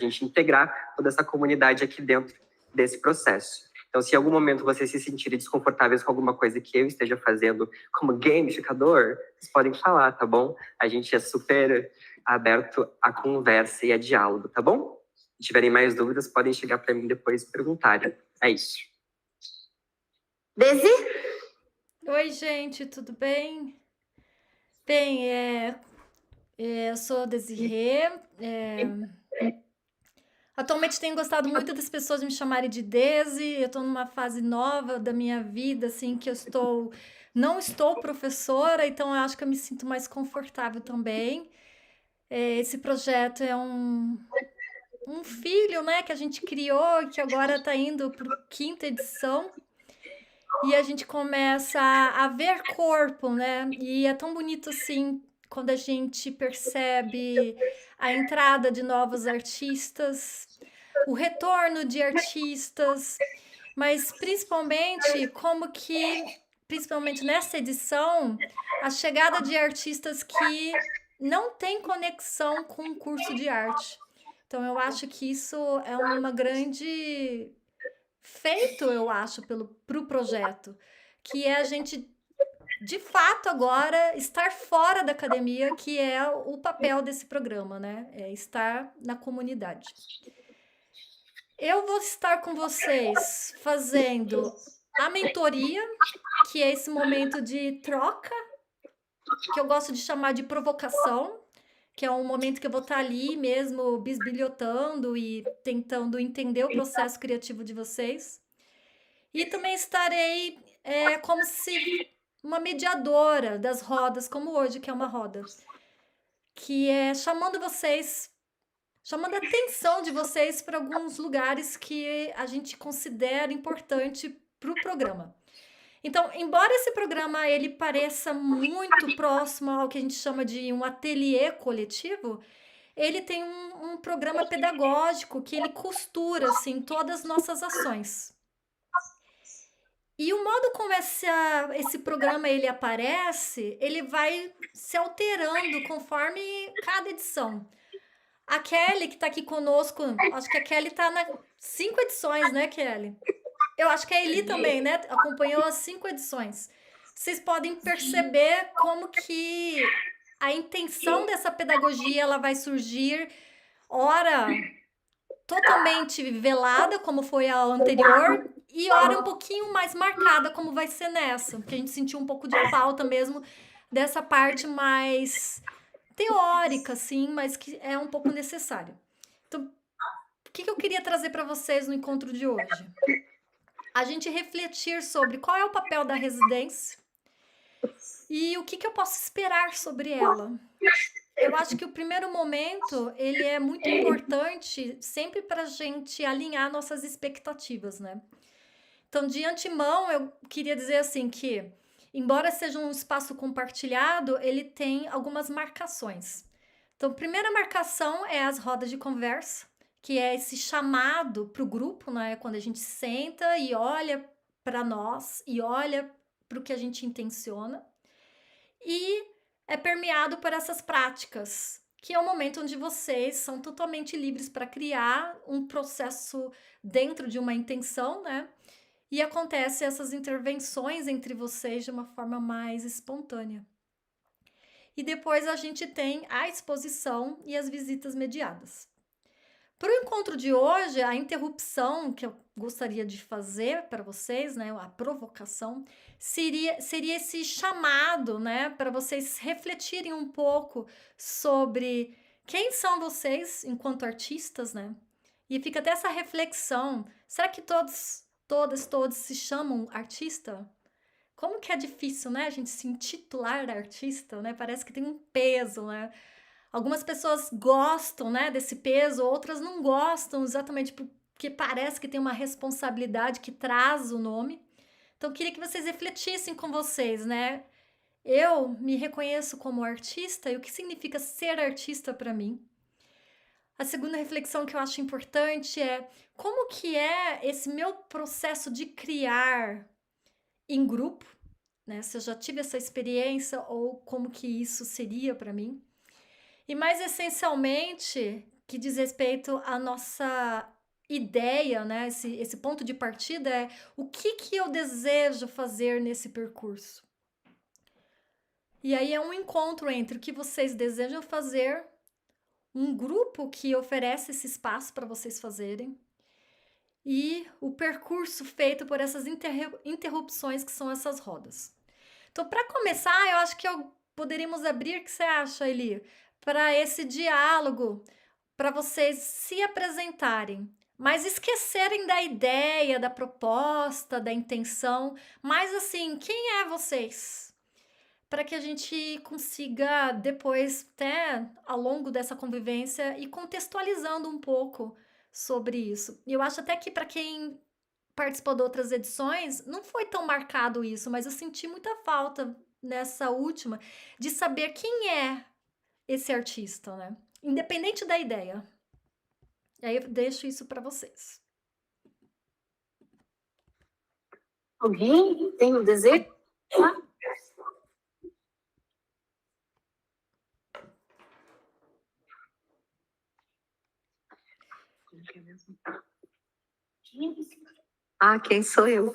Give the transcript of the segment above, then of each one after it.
gente integrar toda essa comunidade aqui dentro desse processo. Então, se em algum momento vocês se sentirem desconfortáveis com alguma coisa que eu esteja fazendo como gamificador, vocês podem falar, tá bom? A gente é super aberto à conversa e a diálogo, tá bom? Se tiverem mais dúvidas, podem chegar para mim depois e perguntarem. É isso. Desi? Oi, gente, tudo bem? Bem, eu sou a Desirê. Atualmente tenho gostado muito das pessoas me chamarem de Desi. Eu estou numa fase nova da minha vida, assim, que não estou professora, então eu acho que eu me sinto mais confortável também. Esse projeto é um filho, né, que a gente criou, que agora está indo para a 5ª edição. E a gente começa a ver corpo, né? E é tão bonito assim quando a gente percebe a entrada de novos artistas, o retorno de artistas, mas principalmente principalmente nessa edição, a chegada de artistas que não têm conexão com o curso de arte. Então eu acho que isso é uma grande feito, eu acho, pro projeto, que é a gente, de fato, agora estar fora da academia, que é o papel desse programa, né? É estar na comunidade. Eu vou estar com vocês fazendo a mentoria, que é esse momento de troca, que eu gosto de chamar de provocação, que é um momento que eu vou estar ali mesmo bisbilhotando e tentando entender o processo criativo de vocês. E também estarei como se uma mediadora das rodas, como hoje, que é uma roda, que é chamando a atenção de vocês para alguns lugares que a gente considera importante para o programa. Então, embora esse programa ele pareça muito próximo ao que a gente chama de um ateliê coletivo, ele tem um programa pedagógico que ele costura assim todas as nossas ações. E o modo como esse programa ele aparece, ele vai se alterando conforme cada edição. A Kelly, que está aqui conosco, acho que a Kelly está nas 5 edições, né, Kelly? Eu acho que a Eli também, né? Acompanhou as 5 edições. Vocês podem perceber como que a intenção dessa pedagogia ela vai surgir, ora totalmente velada, como foi a anterior, e hora um pouquinho mais marcada, como vai ser nessa, porque a gente sentiu um pouco de falta mesmo dessa parte mais teórica, assim, mas que é um pouco necessário. Então, o que eu queria trazer para vocês no encontro de hoje? A gente refletir sobre qual é o papel da residência e o que eu posso esperar sobre ela. Eu acho que o primeiro momento, ele é muito importante sempre para a gente alinhar nossas expectativas, né? Então, de antemão, eu queria dizer assim que, embora seja um espaço compartilhado, ele tem algumas marcações. Então, a primeira marcação é as rodas de conversa, que é esse chamado para o grupo, né? Quando a gente senta e olha para nós e olha para o que a gente intenciona. E é permeado por essas práticas, que é o momento onde vocês são totalmente livres para criar um processo dentro de uma intenção, né? E acontece essas intervenções entre vocês de uma forma mais espontânea. E depois a gente tem a exposição e as visitas mediadas. Para o encontro de hoje, a interrupção que eu gostaria de fazer para vocês, né, a provocação, seria esse chamado, né, para vocês refletirem um pouco sobre quem são vocês enquanto artistas, né? E fica até essa reflexão, será que todos se chamam artista? Como que é difícil, né, a gente se intitular artista, né? Parece que tem um peso, né? Algumas pessoas gostam, né, desse peso, outras não gostam exatamente porque parece que tem uma responsabilidade que traz o nome. Então, eu queria que vocês refletissem com vocês, né? Eu me reconheço como artista e o que significa ser artista para mim? A segunda reflexão que eu acho importante é como que é esse meu processo de criar em grupo, né? Se eu já tive essa experiência ou como que isso seria para mim. E mais essencialmente, que diz respeito à nossa ideia, né? Esse ponto de partida é o que eu desejo fazer nesse percurso. E aí é um encontro entre o que vocês desejam fazer, um grupo que oferece esse espaço para vocês fazerem, e o percurso feito por essas interrupções que são essas rodas. Então, para começar, eu acho que poderíamos abrir, o que você acha, Eli? Para esse diálogo, para vocês se apresentarem, mas esquecerem da ideia, da proposta, da intenção, mas assim, quem é vocês? Para que a gente consiga depois, até ao longo dessa convivência, ir contextualizando um pouco sobre isso. E eu acho até que para quem participou de outras edições, não foi tão marcado isso, mas eu senti muita falta nessa última de saber quem é esse artista, né? Independente da ideia. E aí eu deixo isso para vocês. Alguém tem um desejo? Quem sou eu?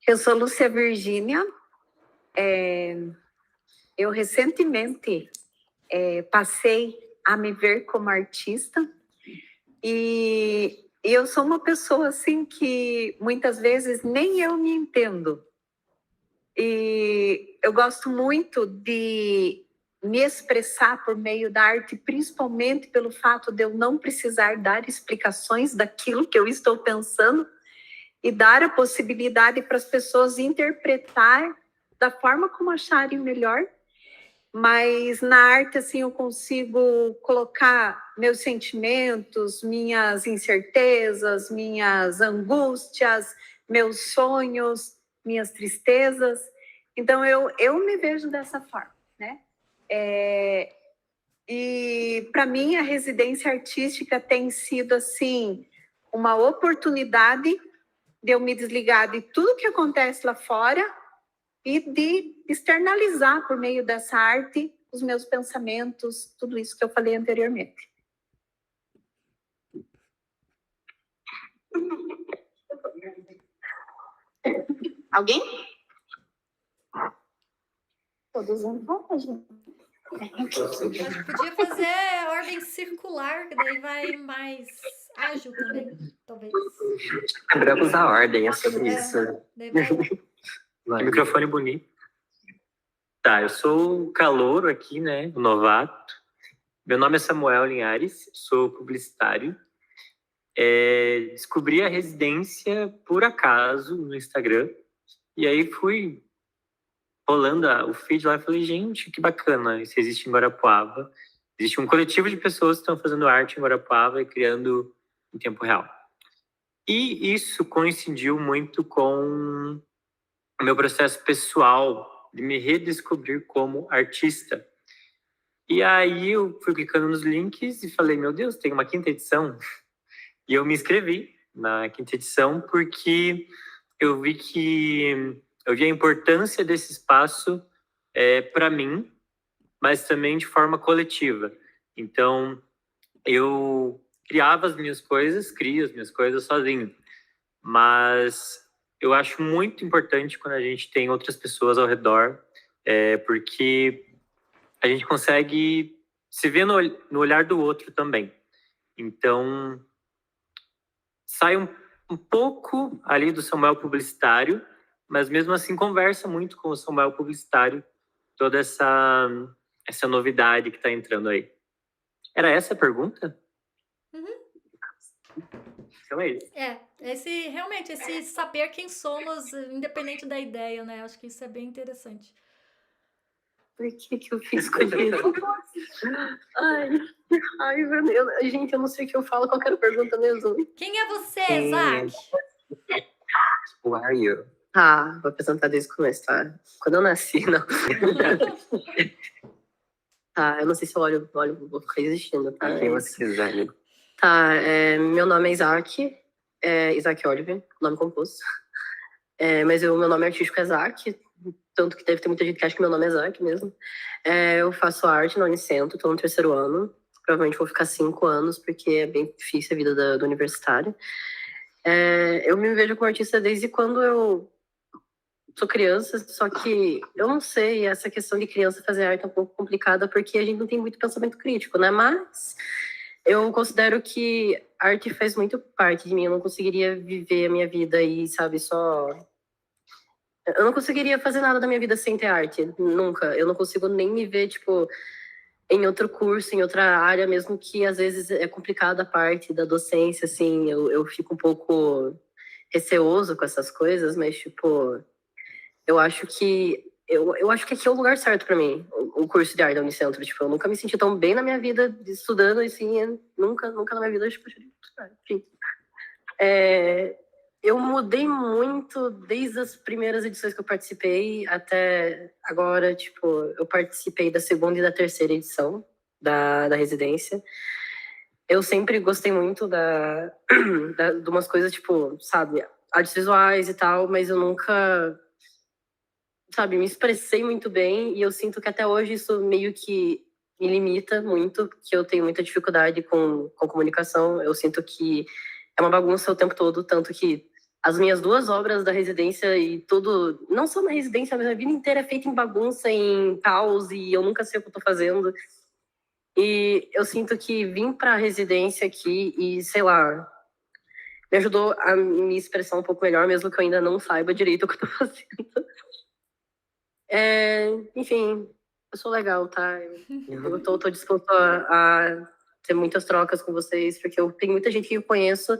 Eu sou Lúcia Virgínia. Eu recentemente passei a me ver como artista e eu sou uma pessoa assim que muitas vezes nem eu me entendo. E eu gosto muito de me expressar por meio da arte, principalmente pelo fato de eu não precisar dar explicações daquilo que eu estou pensando e dar a possibilidade para as pessoas interpretar da forma como acharem melhor. Mas na arte, assim, eu consigo colocar meus sentimentos, minhas incertezas, minhas angústias, meus sonhos, minhas tristezas. Então, eu me vejo dessa forma, né? E para mim a residência artística tem sido assim uma oportunidade de eu me desligar de tudo que acontece lá fora e de externalizar por meio dessa arte os meus pensamentos, tudo isso que eu falei anteriormente. Alguém? Todos em volta, gente. Acho que podia fazer ordem circular, que daí vai mais ágil também, talvez. Lembramos a ordem, é sobre isso. Daí vai... Microfone bonito. Tá, eu sou o calouro aqui, né? O novato. Meu nome é Samuel Linhares, sou publicitário. Descobri a residência por acaso no Instagram. E aí fui rolando o feed lá e falei, gente, que bacana, isso existe em Guarapuava. Existe um coletivo de pessoas que estão fazendo arte em Guarapuava e criando em tempo real. E isso coincidiu muito com o meu processo pessoal de me redescobrir como artista. E aí eu fui clicando nos links e falei, meu Deus, tem uma 5ª edição. E eu me inscrevi na 5ª edição porque eu vi a importância desse espaço para mim, mas também de forma coletiva. Então, eu criava as minhas coisas, crio as minhas coisas sozinho. Mas eu acho muito importante quando a gente tem outras pessoas ao redor, porque a gente consegue se ver no olhar do outro também. Então, sai um pouco ali do Samuel publicitário, mas mesmo assim conversa muito com o Samuel publicitário, toda essa novidade que está entrando aí. Era essa a pergunta? Uhum. Então é isso. Realmente, esse saber quem somos, independente da ideia, né? Acho que isso é bem interessante. Por que eu fiz com isso? Ai, meu Deus. Gente, eu não sei o que eu falo, qual era a pergunta mesmo? Quem é você, Zac? Who are you? Vou apresentar desde o começo, tá? Quando eu nasci, não. Eu não sei se eu olho, vou ficar existindo, tá? Quem você quiser, amigo. Meu nome é Isaac, Isaac Oliver, nome composto. Mas o meu nome artístico é Zac. tanto que deve ter muita gente que acha que meu nome é Zac mesmo. Eu faço arte na Unicentro, estou no 3º ano. Provavelmente vou ficar 5 anos, porque é bem difícil a vida do universitário. Eu me vejo como artista desde quando eu sou criança, só que eu não sei, essa questão de criança fazer arte é um pouco complicada, porque a gente não tem muito pensamento crítico, né? Mas eu considero que a arte faz muito parte de mim. Eu não conseguiria viver a minha vida e, sabe, só... Eu não conseguiria fazer nada da minha vida sem ter arte, nunca. Eu não consigo nem me ver, tipo, em outro curso, em outra área, mesmo que às vezes é complicada a parte da docência, assim, eu fico um pouco receoso com essas coisas, mas, tipo, eu acho que aqui é o lugar certo para mim, o curso de arte da Unicentro. Tipo, eu nunca me senti tão bem na minha vida estudando, assim, nunca na minha vida, tipo, enfim. Eu mudei muito desde as primeiras edições que eu participei até agora. Tipo, eu participei da 2ª e da 3ª edição da residência. Eu sempre gostei muito de umas coisas, tipo, sabe, artes visuais e tal, mas eu nunca, sabe, me expressei muito bem, e eu sinto que até hoje isso meio que me limita muito, que eu tenho muita dificuldade com comunicação. Eu sinto que é uma bagunça o tempo todo, tanto que as minhas 2 obras da residência e tudo, não só na residência, mas a vida inteira é feita em bagunça, em caos, e eu nunca sei o que eu tô fazendo. E eu sinto que vim pra residência aqui e, sei lá, me ajudou a me expressar um pouco melhor, mesmo que eu ainda não saiba direito o que eu tô fazendo. Enfim, eu sou legal, tá? Eu tô disposto a ter muitas trocas com vocês, porque eu tenho muita gente que eu conheço,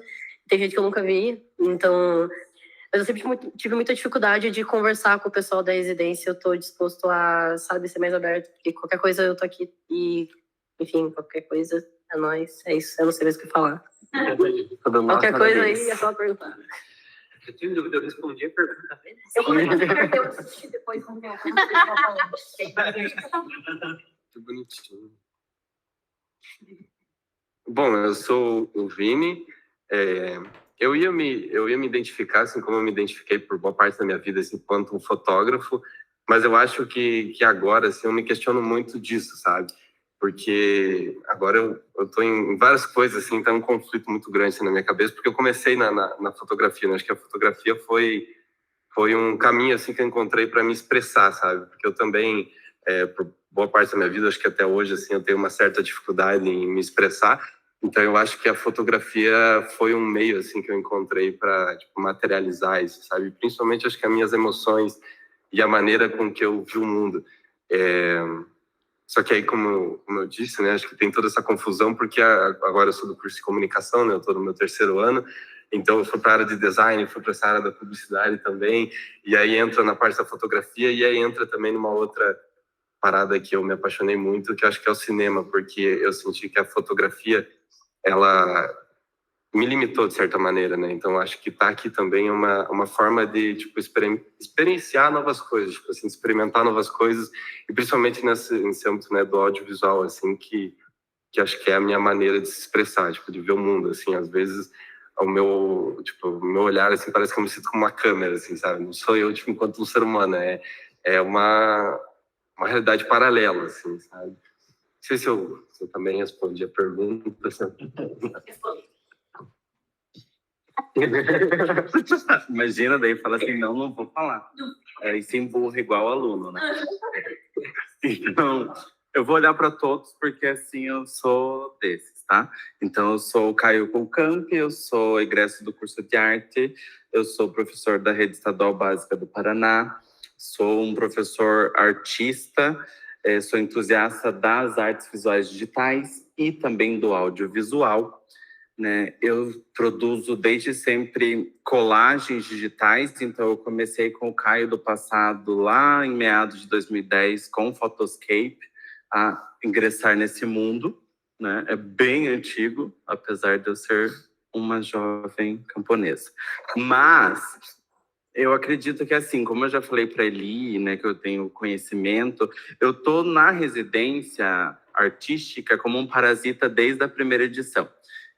tem gente que eu nunca vi, então... Mas eu sempre tive muita dificuldade de conversar com o pessoal da residência. Eu tô disposto a, sabe, ser mais aberto, porque qualquer coisa eu tô aqui e, enfim, qualquer coisa é nóis. É isso, eu não sei mais o que falar. Qualquer coisa aí é só perguntar. Eu tenho dúvida, eu respondi a pergunta. Eu comecei a assistir depois com o meu. Que bonitinho. Bom, eu sou o Vini. Eu ia me identificar, assim como eu me identifiquei por boa parte da minha vida, assim, enquanto um fotógrafo, mas eu acho que agora, assim, eu me questiono muito disso, sabe? Porque agora eu tô em várias coisas, assim, tá um conflito muito grande assim, na minha cabeça, porque eu comecei na fotografia, né? Acho que a fotografia foi um caminho, assim, que eu encontrei para me expressar, sabe? Porque eu também, por boa parte da minha vida, acho que até hoje, assim, eu tenho uma certa dificuldade em me expressar. Então, eu acho que a fotografia foi um meio, assim, que eu encontrei para, tipo, materializar isso, sabe? Principalmente, acho que as minhas emoções e a maneira com que eu vi o mundo. Só que aí, como eu disse, né, acho que tem toda essa confusão, porque agora eu sou do curso de comunicação, né, eu estou no meu 3º ano, então eu fui para a área de design, fui para essa área da publicidade também, e aí entra na parte da fotografia, e aí entra também numa outra parada que eu me apaixonei muito, que eu acho que é o cinema, porque eu senti que a fotografia, ela me limitou de certa maneira, né? Então acho que tá aqui também uma forma de, tipo, experienciar novas coisas, tipo assim, experimentar novas coisas, e principalmente nesse âmbito, né, do audiovisual, assim, que acho que é a minha maneira de se expressar, tipo, de ver o mundo, assim. Às vezes o meu olhar, assim, parece que eu me sinto como uma câmera, assim, sabe? Não sou eu, tipo, enquanto um ser humano, é uma realidade paralela, assim, sabe? Não sei se eu também respondi a pergunta. Imagina, daí fala assim, não vou falar. Aí se emburra igual aluno, né? Então, eu vou olhar para todos, porque assim eu sou desses, tá? Então, eu sou o Caio Colcamp, eu sou egresso do curso de arte, eu sou professor da Rede Estadual Básica do Paraná, sou um professor artista, sou entusiasta das artes visuais digitais e também do audiovisual, né? Eu produzo desde sempre colagens digitais, então eu comecei com o Caio do passado, lá em meados de 2010, com o Photoscape, a ingressar nesse mundo, né? É bem antigo, apesar de eu ser uma jovem camponesa. Mas eu acredito que, assim, como eu já falei para Eli, né, que eu tenho conhecimento, eu tô na residência artística como um parasita desde a primeira edição.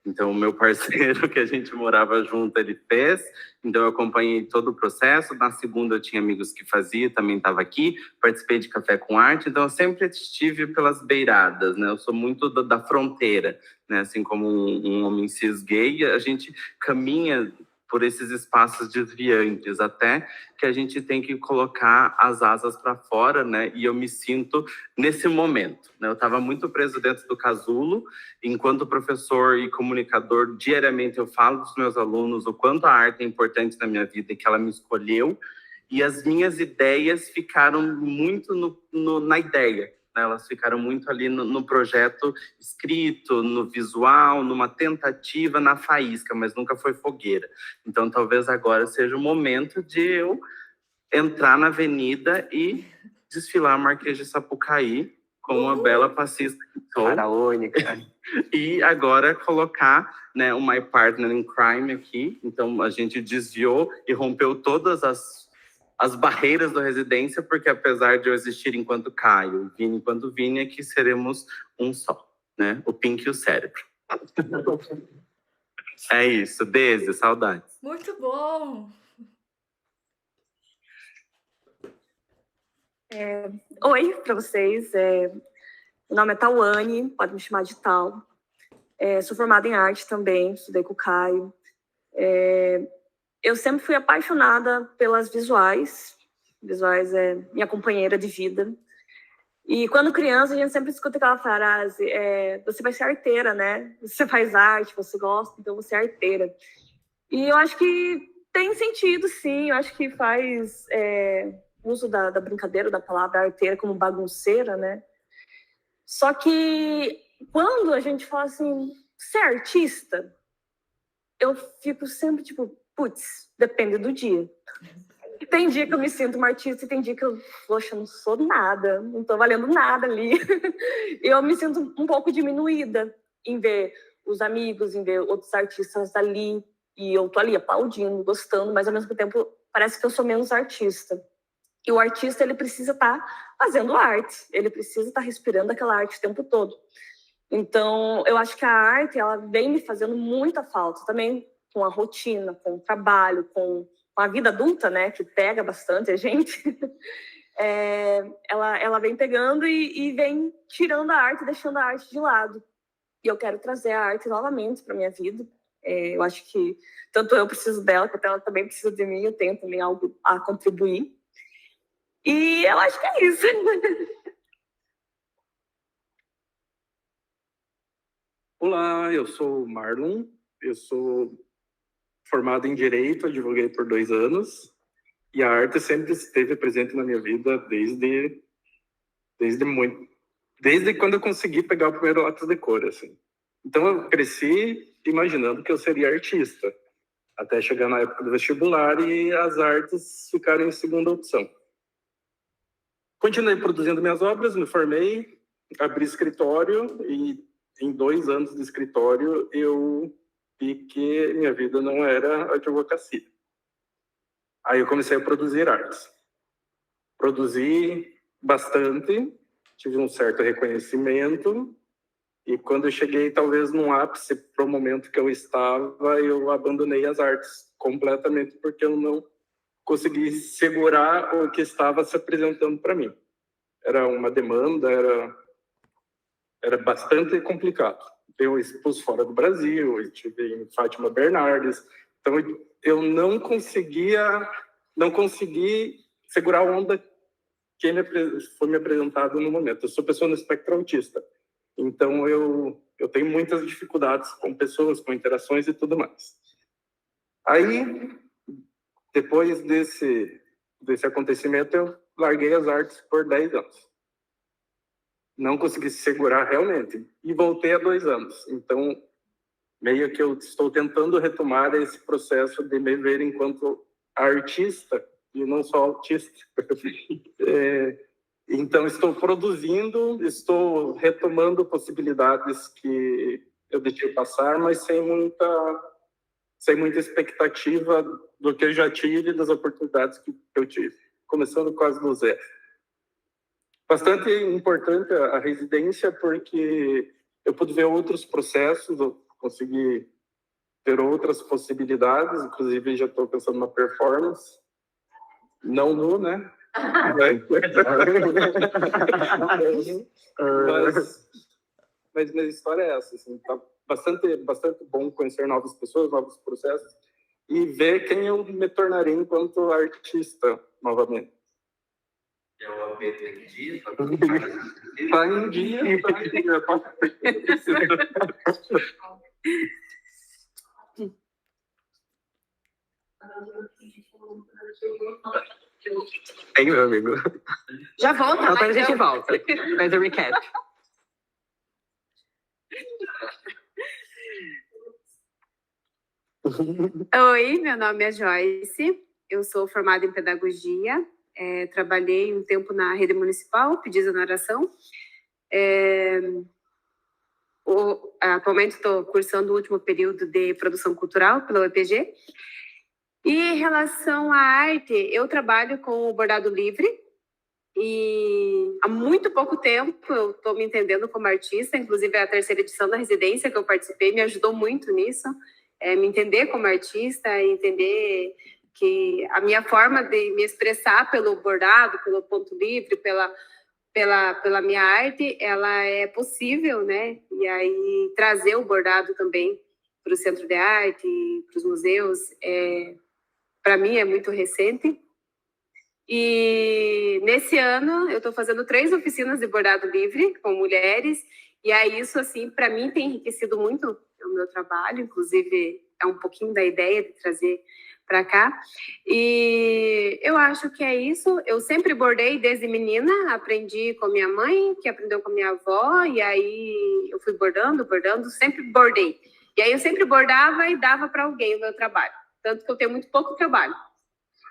Então, o meu parceiro, que a gente morava junto, ele fez. Então, eu acompanhei todo o processo. Na segunda, eu tinha amigos que faziam, também estava aqui. Participei de Café com Arte. Então, eu sempre estive pelas beiradas, né? Eu sou muito da fronteira, né? Assim como um homem cis gay, a gente caminha por esses espaços desviantes, até que a gente tem que colocar as asas para fora, né? E eu me sinto nesse momento, né? Eu estava muito preso dentro do casulo. Enquanto professor e comunicador, diariamente eu falo dos meus alunos o quanto a arte é importante na minha vida e que ela me escolheu. E as minhas ideias ficaram muito na ideia, né? Elas ficaram muito ali no projeto escrito, no visual, numa tentativa, na faísca, mas nunca foi fogueira. Então, talvez agora seja o momento de eu entrar na avenida e desfilar a Marquês de Sapucaí como uma bela passista que sou. Faraônica. E agora colocar, né, o My Partner in Crime aqui. Então, a gente desviou e rompeu todas as barreiras da residência, porque apesar de eu existir enquanto Caio e Vini enquanto Vini, aqui seremos um só, né? O Pink e o cérebro. É isso, Desi, saudades. Muito bom. Oi para vocês, meu nome é Tauane, pode me chamar de Tal. Sou formada em arte também, estudei com o Caio. Eu sempre fui apaixonada pelas visuais. Visuais é minha companheira de vida. E quando criança, a gente sempre escuta aquela frase, você vai ser arteira, né? Você faz arte, você gosta, então você é arteira. E eu acho que tem sentido, sim. Eu acho que faz uso da brincadeira, da palavra arteira como bagunceira, né? Só que quando a gente fala assim, ser artista, eu fico sempre tipo, putz, depende do dia. Tem dia que eu me sinto uma artista e tem dia que eu, poxa, não sou nada, não tô valendo nada ali. E eu me sinto um pouco diminuída em ver os amigos, em ver outros artistas ali. E eu tô ali aplaudindo, gostando, mas ao mesmo tempo parece que eu sou menos artista. E o artista, ele precisa estar fazendo arte, ele precisa estar respirando aquela arte o tempo todo. Então, eu acho que a arte, ela vem me fazendo muita falta também, com a rotina, com o trabalho, com a vida adulta, né, que pega bastante a gente. Ela vem pegando e vem tirando a arte, deixando a arte de lado. E eu quero trazer a arte novamente para minha vida. Eu acho que tanto eu preciso dela, quanto ela também precisa de mim, eu tenho também algo a contribuir. E eu acho que é isso. Olá, eu sou o Marlon, eu sou formado em Direito, advoguei por 2 anos, e a arte sempre esteve presente na minha vida desde quando eu consegui pegar o primeiro lápis de cor, assim. Então eu cresci imaginando que eu seria artista, até chegar na época do vestibular e as artes ficaram em segunda opção. Continuei produzindo minhas obras, me formei, abri escritório e em 2 anos de escritório eu vi que minha vida não era advocacia. Aí eu comecei a produzir artes. Produzi bastante, tive um certo reconhecimento e quando eu cheguei talvez num ápice para o momento que eu estava, eu abandonei as artes completamente porque eu não consegui segurar o que estava se apresentando para mim. Era uma demanda, era bastante complicado. Eu expus fora do Brasil, eu estive em Fátima Bernardes, então eu não consegui segurar a onda que foi me apresentado no momento. Eu sou pessoa no espectro autista, então eu tenho muitas dificuldades com pessoas, com interações e tudo mais. Aí, depois desse acontecimento, eu larguei as artes por 10 anos. Não consegui segurar realmente. E voltei há 2 anos. Então, meio que eu estou tentando retomar esse processo de me ver enquanto artista e não só autista. Então, estou produzindo, estou retomando possibilidades que eu deixei passar, mas sem muita expectativa do que eu já tive e das oportunidades que eu tive. Começando quase do zero. Bastante importante a residência, porque eu pude ver outros processos, consegui ter outras possibilidades, inclusive já estou pensando numa performance, não nu, né? Mas minha história é essa, assim, tá bastante bom conhecer novas pessoas, novos processos e ver quem eu me tornarei enquanto artista novamente. Eu apertei dia, Tá em dia. Tem, meu amigo. Já volta, Então, né, a gente então? volta. Faz o recap. Oi, meu nome é Joyce, eu sou formada em pedagogia, trabalhei um tempo na rede municipal, pedi exoneração. Atualmente estou cursando o último período de produção cultural pela UEPG. E em relação à arte, eu trabalho com o bordado livre e há muito pouco tempo eu estou me entendendo como artista, inclusive a terceira edição da residência que eu participei me ajudou muito nisso, me entender como artista, entender que a minha forma de me expressar pelo bordado, pelo ponto livre, pela minha arte, ela é possível, né? E aí trazer o bordado também para o Centro de Arte, para os museus, para mim é muito recente. E nesse ano eu estou fazendo 3 oficinas de bordado livre com mulheres, e aí isso, assim, para mim tem enriquecido muito o meu trabalho, inclusive é um pouquinho da ideia de trazer para cá. E eu acho que é isso. Eu sempre bordei desde menina, aprendi com minha mãe, que aprendeu com minha avó, e aí eu fui bordando, sempre bordei. E aí eu sempre bordava e dava para alguém o meu trabalho, tanto que eu tenho muito pouco trabalho.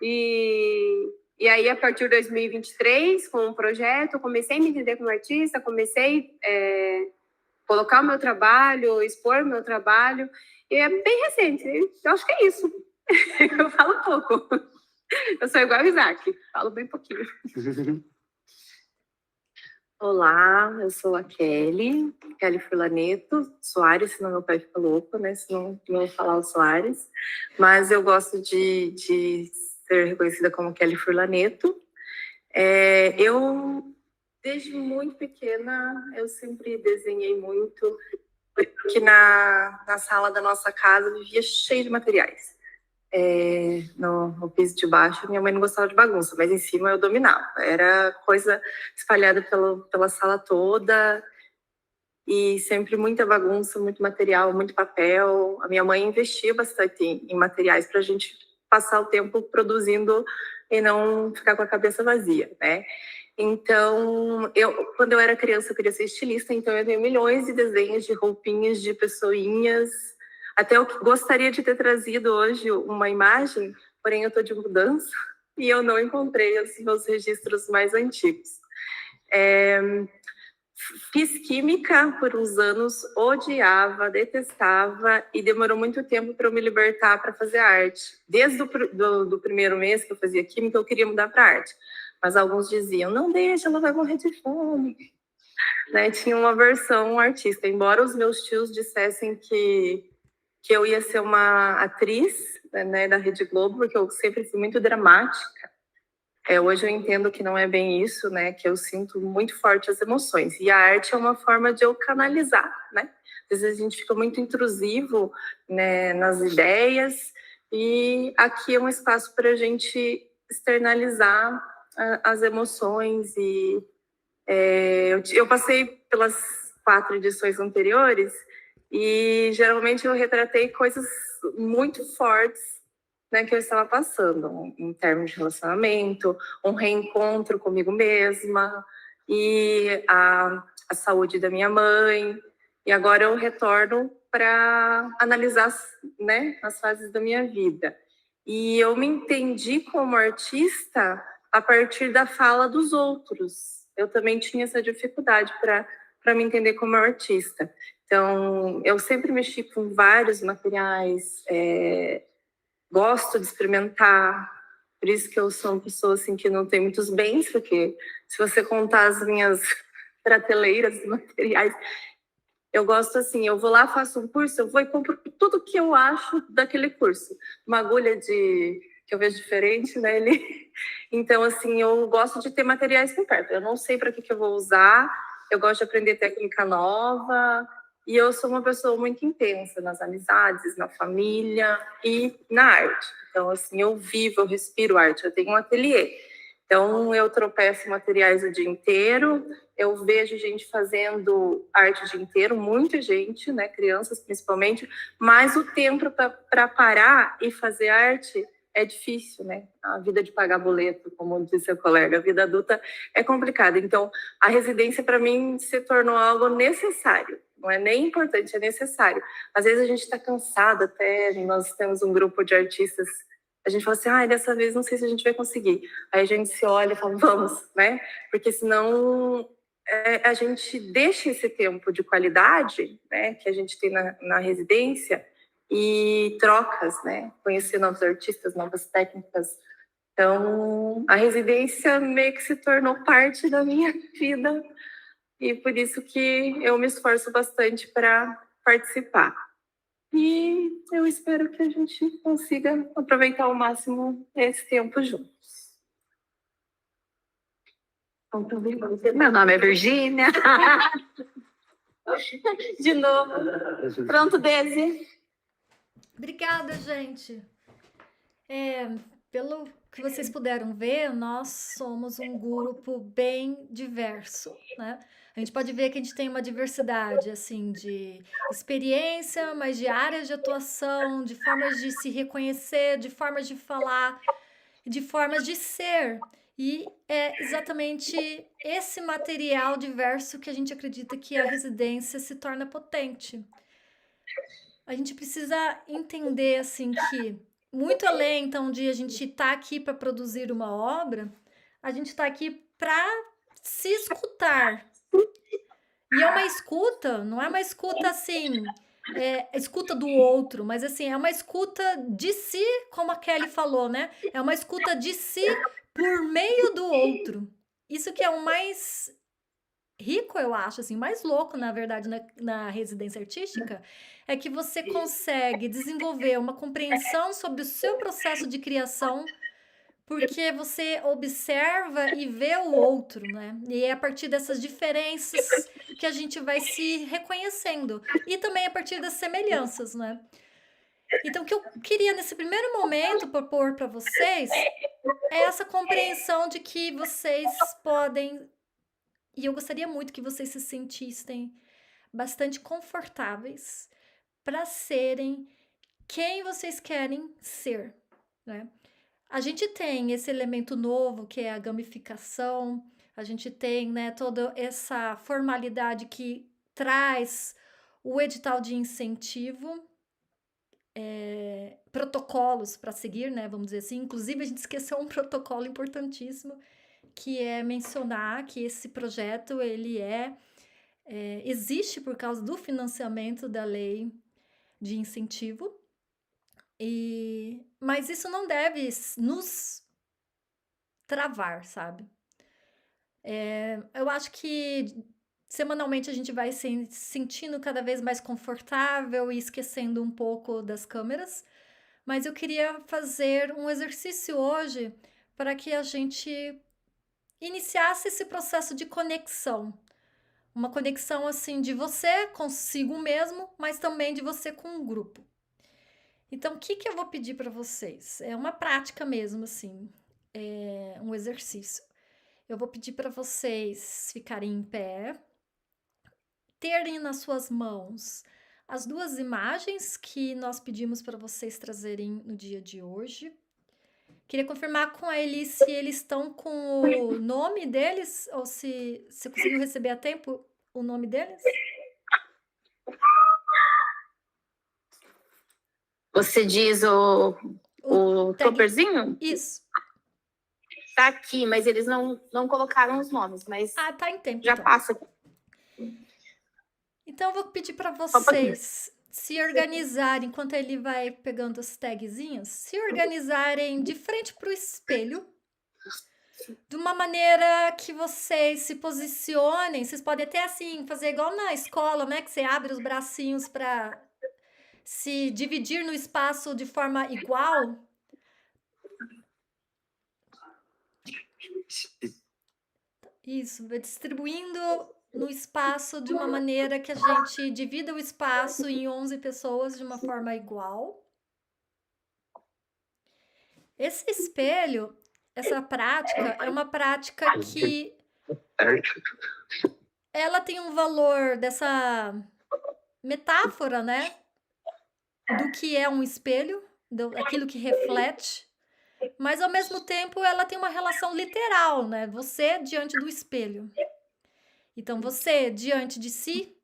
E aí, a partir de 2023, com um projeto, eu comecei a me entender como artista, comecei a colocar o meu trabalho, expor o meu trabalho, e é bem recente. Eu acho que é isso. Eu falo pouco. Eu sou igual o Isaac, falo bem pouquinho. Olá, eu sou a Kelly Furlaneto Soares, senão meu pai fica louco, né? Senão não vou falar o Soares. Mas eu gosto de ser reconhecida como Kelly Furlaneto. Eu, desde muito pequena, eu sempre desenhei muito, porque na sala da nossa casa vivia cheio de materiais. No piso de baixo, minha mãe não gostava de bagunça, mas em cima eu dominava. Era coisa espalhada pela sala toda e sempre muita bagunça, muito material, muito papel. A minha mãe investia bastante em materiais para a gente passar o tempo produzindo e não ficar com a cabeça vazia, né? Então, quando eu era criança, eu queria ser estilista, então eu tenho milhões de desenhos de roupinhas, de pessoinhas. Até eu gostaria de ter trazido hoje uma imagem, porém eu estou de mudança e eu não encontrei os meus registros mais antigos. Fiz química por uns anos, odiava, detestava e demorou muito tempo para eu me libertar para fazer arte. Desde o primeiro mês que eu fazia química, eu queria mudar para arte. Mas alguns diziam, não deixa, ela vai morrer de fome. Né? Tinha uma versão artista, embora os meus tios dissessem que eu ia ser uma atriz, né, da Rede Globo, porque eu sempre fui muito dramática. Hoje eu entendo que não é bem isso, né? Que eu sinto muito forte as emoções. E a arte é uma forma de eu canalizar, né? Às vezes a gente fica muito intrusivo, né, nas ideias, e aqui é um espaço para a gente externalizar as emoções. E eu passei pelas 4 edições anteriores e geralmente eu retratei coisas muito fortes, né, que eu estava passando, em termos de relacionamento, um reencontro comigo mesma e a saúde da minha mãe. E agora eu retorno para analisar, né, as fases da minha vida. E eu me entendi como artista a partir da fala dos outros. Eu também tinha essa dificuldade para me entender como artista. Então, eu sempre mexi com vários materiais, gosto de experimentar, por isso que eu sou uma pessoa assim, que não tem muitos bens, porque se você contar as minhas prateleiras de materiais, Eu gosto assim, eu vou lá, faço um curso, eu vou e compro tudo que eu acho daquele curso. Uma agulha que eu vejo diferente, né? Então, assim, eu gosto de ter materiais por perto. Eu não sei para que eu vou usar, eu gosto de aprender técnica nova, e eu sou uma pessoa muito intensa nas amizades, na família e na arte. Então, assim, eu vivo, eu respiro arte, eu tenho um ateliê. Então, eu tropeço em materiais o dia inteiro, eu vejo gente fazendo arte o dia inteiro, muita gente, né, crianças principalmente, mas o tempo para parar e fazer arte é difícil, né? A vida de pagar boleto, como disse seu colega, a vida adulta é complicada. Então, a residência para mim se tornou algo necessário. Não é nem importante, é necessário. Às vezes a gente está cansado até, nós temos um grupo de artistas, a gente fala assim, dessa vez não sei se a gente vai conseguir. Aí a gente se olha e fala, vamos, né? Porque senão a gente deixa esse tempo de qualidade, né, que a gente tem na residência, e trocas, né? Conhecer novos artistas, novas técnicas. Então, a residência meio que se tornou parte da minha vida, e por isso que eu me esforço bastante para participar. E eu espero que a gente consiga aproveitar ao máximo esse tempo juntos. Meu nome é Virgínia. De novo. Pronto, Daisy. Obrigada, gente. Pelo que vocês puderam ver, nós somos um grupo bem diverso, né? A gente pode ver que a gente tem uma diversidade, assim, de experiência, mas de áreas de atuação, de formas de se reconhecer, de formas de falar, de formas de ser. E é exatamente esse material diverso que a gente acredita que a residência se torna potente. A gente precisa entender, assim, que muito além, então, de a gente estar aqui para produzir uma obra, a gente está aqui para se escutar. E é uma escuta, não é uma escuta assim, escuta do outro, mas assim, é uma escuta de si, como a Kelly falou, né? É uma escuta de si por meio do outro. Isso que é o mais rico, eu acho, assim, mais louco, na verdade, na residência artística, é que você consegue desenvolver uma compreensão sobre o seu processo de criação, porque você observa e vê o outro, né? E é a partir dessas diferenças que a gente vai se reconhecendo. E também a partir das semelhanças, né? Então, o que eu queria, nesse primeiro momento, propor para vocês é essa compreensão de que vocês podem... E eu gostaria muito que vocês se sentissem bastante confortáveis para serem quem vocês querem ser, né? A gente tem esse elemento novo que é a gamificação, a gente tem, né, toda essa formalidade que traz o edital de incentivo, protocolos para seguir, né, vamos dizer assim. Inclusive, a gente esqueceu um protocolo importantíssimo, que é mencionar que esse projeto ele existe por causa do financiamento da lei de incentivo, mas isso não deve nos travar, sabe? Eu acho que semanalmente a gente vai se sentindo cada vez mais confortável e esquecendo um pouco das câmeras, mas eu queria fazer um exercício hoje para que a gente iniciasse esse processo de conexão. Uma conexão, assim, de você consigo mesmo, mas também de você com o grupo. Então, o que eu vou pedir para vocês? É uma prática mesmo, assim, um exercício. Eu vou pedir para vocês ficarem em pé, terem nas suas mãos as duas imagens que nós pedimos para vocês trazerem no dia de hoje. Queria confirmar com a Eli se eles estão com o nome deles, ou se você conseguiu receber a tempo o nome deles. Você diz o topperzinho? Isso. Tá aqui, mas eles não colocaram os nomes, mas tá em tempo. Já então. passa aqui. Então, eu vou pedir para vocês se organizarem, enquanto ele vai pegando as tagzinhas, se organizarem de frente para o espelho, de uma maneira que vocês se posicionem. Vocês podem até assim fazer igual na escola, né? Que você abre os bracinhos para se dividir no espaço de forma igual. Isso, vai distribuindo no espaço de uma maneira que a gente divida o espaço em 11 pessoas de uma forma igual. Esse espelho, essa prática, é uma prática que ela tem um valor dessa metáfora, né? Do que é um espelho, aquilo que reflete, mas ao mesmo tempo ela tem uma relação literal, né? Você diante do espelho. Então, você diante de si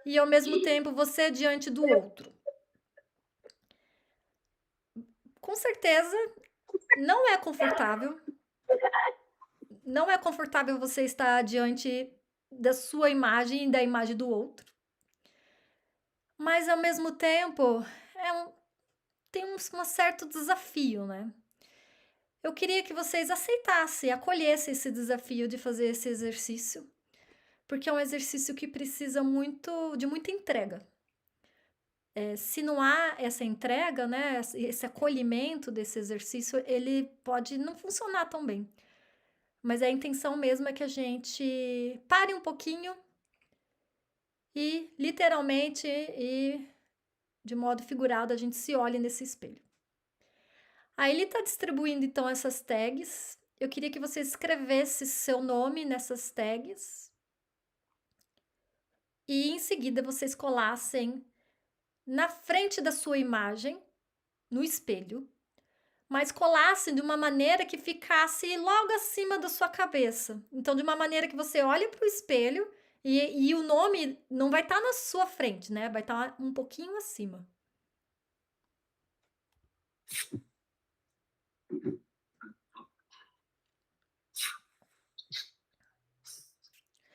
e ao mesmo tempo você diante do outro. Com certeza, não é confortável. Não é confortável você estar diante da sua imagem e da imagem do outro. Mas, ao mesmo tempo, tem um certo desafio, né? Eu queria que vocês aceitassem, acolhessem esse desafio de fazer esse exercício, porque é um exercício que precisa de muita entrega. Se não há essa entrega, né, esse acolhimento desse exercício, ele pode não funcionar tão bem. Mas a intenção mesmo é que a gente pare um pouquinho e, literalmente e de modo figurado, a gente se olhe nesse espelho. Aí ele está distribuindo, então, essas tags. Eu queria que você escrevesse seu nome nessas tags. E, em seguida, vocês colassem na frente da sua imagem, no espelho, mas colassem de uma maneira que ficasse logo acima da sua cabeça. Então, de uma maneira que você olhe para o espelho e o nome não vai estar na sua frente, né? Vai estar um pouquinho acima.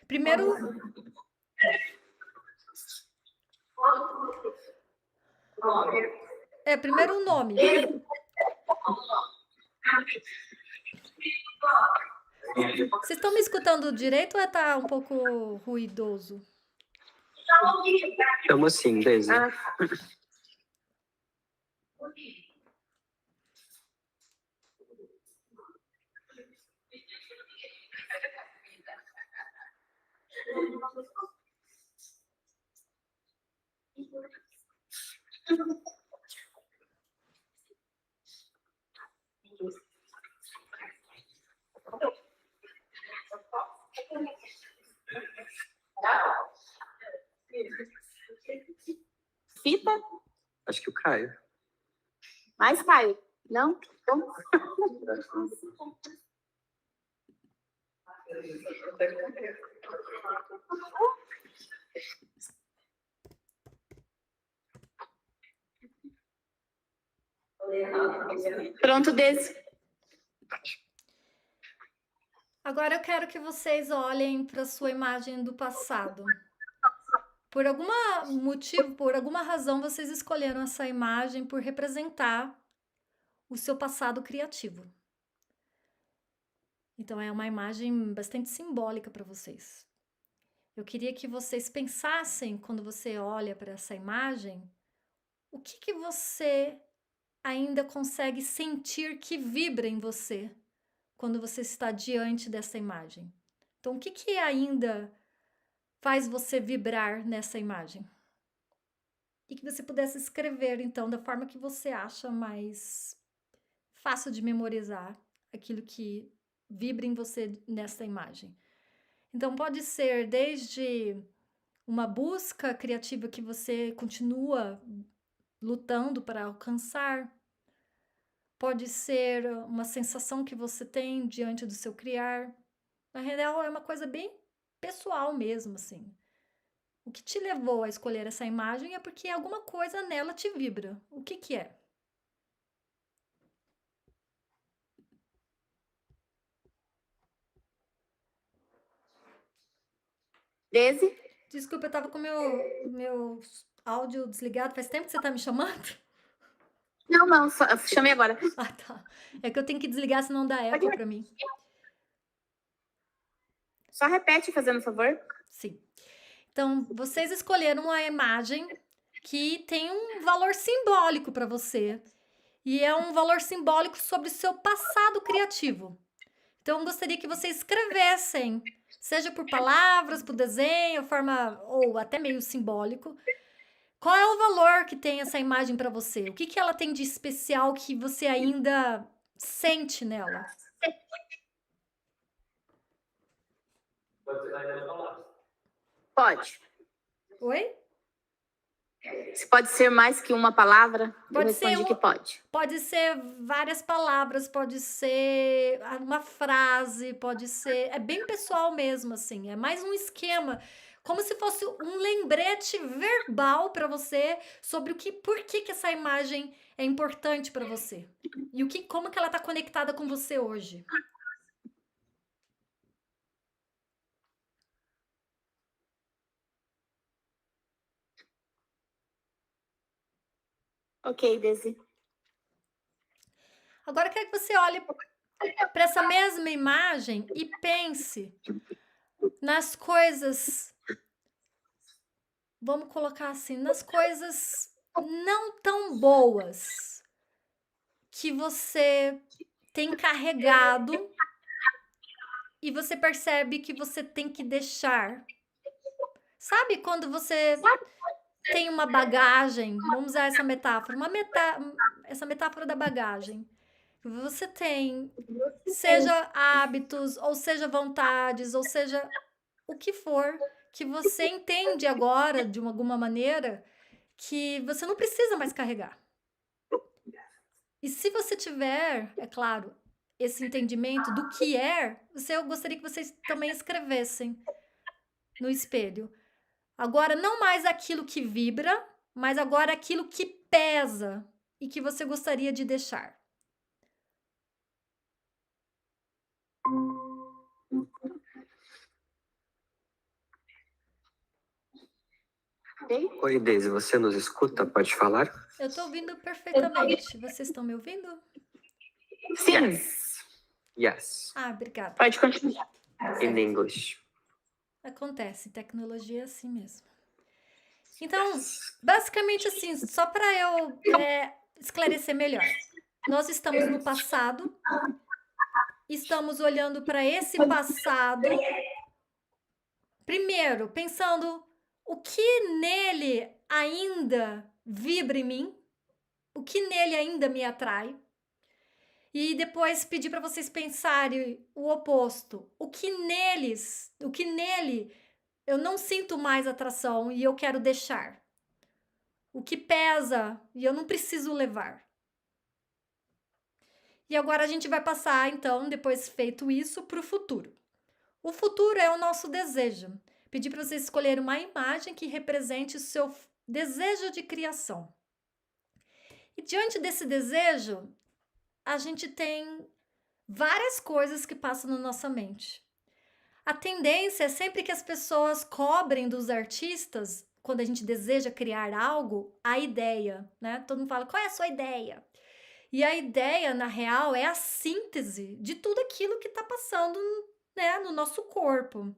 Primeiro o nome. Vocês estão me escutando direito ou está um pouco ruidoso? Estamos sim, Daisy. Fita? Acho que o Caio. Mais Caio? Não? Então... Pronto, desse. Agora eu quero que vocês olhem para a sua imagem do passado. Por algum motivo, por alguma razão, vocês escolheram essa imagem por representar o seu passado criativo. Então, é uma imagem bastante simbólica para vocês. Eu queria que vocês pensassem, quando você olha para essa imagem, o que você ainda consegue sentir que vibra em você quando você está diante dessa imagem. Então, o que ainda faz você vibrar nessa imagem? E que você pudesse escrever, então, da forma que você acha mais fácil de memorizar aquilo que vibra em você nessa imagem. Então, pode ser desde uma busca criativa que você continua lutando para alcançar, pode ser uma sensação que você tem diante do seu criar. Na real, é uma coisa bem pessoal mesmo, assim. O que te levou a escolher essa imagem é porque alguma coisa nela te vibra. O que é? Daisy? Desculpa, eu tava com meu áudio desligado. Faz tempo que você tá me chamando? Não, chamei agora. Ah, tá. É que eu tenho que desligar, senão dá eco para mim. Só repete, fazendo favor. Sim. Então, vocês escolheram uma imagem que tem um valor simbólico para você. E é um valor simbólico sobre o seu passado criativo. Então, eu gostaria que vocês escrevessem, seja por palavras, por desenho, forma ou até meio simbólico. Qual é o valor que tem essa imagem para você? O que que ela tem de especial que você ainda sente nela? Pode. Oi? Se pode ser mais que uma palavra, eu Pode ser respondi que pode. Pode ser várias palavras, pode ser uma frase, pode ser. É bem pessoal mesmo, assim. É mais um esquema, como se fosse um lembrete verbal para você sobre por que que essa imagem é importante para você. E como que ela está conectada com você hoje. Ok, Desi. Agora eu quero que você olhe para essa mesma imagem e pense nas coisas, vamos colocar assim, nas coisas não tão boas que você tem carregado e você percebe que você tem que deixar. Sabe quando você tem uma bagagem, vamos usar essa metáfora, essa metáfora da bagagem. Você tem, seja hábitos, ou seja vontades, ou seja o que for, que você entende agora, de alguma maneira, que você não precisa mais carregar. E se você tiver, é claro, esse entendimento do que eu gostaria que vocês também escrevessem no espelho. Agora, não mais aquilo que vibra, mas agora aquilo que pesa e que você gostaria de deixar. Oi, Deise, você nos escuta? Pode falar? Eu estou ouvindo perfeitamente. Vocês estão me ouvindo? Sim. Yes. Ah, obrigada. Pode continuar. In English. Acontece, tecnologia é assim mesmo. Então, basicamente assim, só para eu esclarecer melhor. Nós estamos no passado, estamos olhando para esse passado, primeiro, pensando o que nele ainda vibra em mim, o que nele ainda me atrai. E depois pedir para vocês pensarem o oposto. O que nele eu não sinto mais atração e eu quero deixar. O que pesa e eu não preciso levar. E agora a gente vai passar, então, depois feito isso, para o futuro. O futuro é o nosso desejo. Pedir para vocês escolherem uma imagem que represente o seu desejo de criação. E diante desse desejo, a gente tem várias coisas que passam na nossa mente. A tendência é sempre que as pessoas cobrem dos artistas, quando a gente deseja criar algo, a ideia, né? Todo mundo fala, qual é a sua ideia? E a ideia, na real, é a síntese de tudo aquilo que está passando, né, no nosso corpo.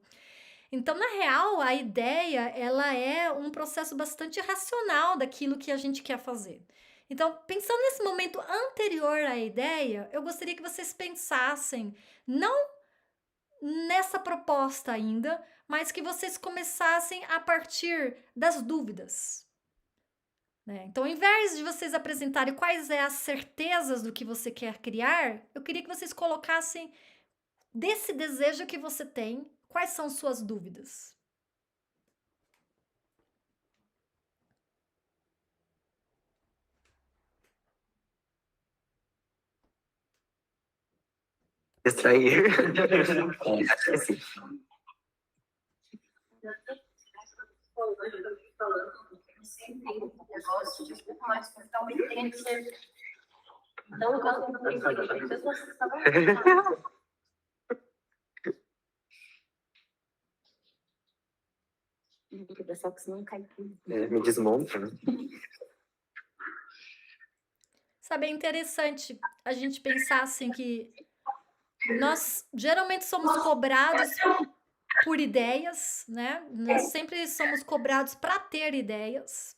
Então, na real, a ideia, ela é um processo bastante racional daquilo que a gente quer fazer. Então, pensando nesse momento anterior à ideia, eu gostaria que vocês pensassem, não nessa proposta ainda, mas que vocês começassem a partir das dúvidas. Né? Então, ao invés de vocês apresentarem quais são as certezas do que você quer criar, eu queria que vocês colocassem desse desejo que você tem, quais são suas dúvidas. Distrair. Acho que sim. Me desmonta, né? Sabe, é interessante a gente pensar assim que nós geralmente somos cobrados por ideias, né? Nós sempre somos cobrados para ter ideias.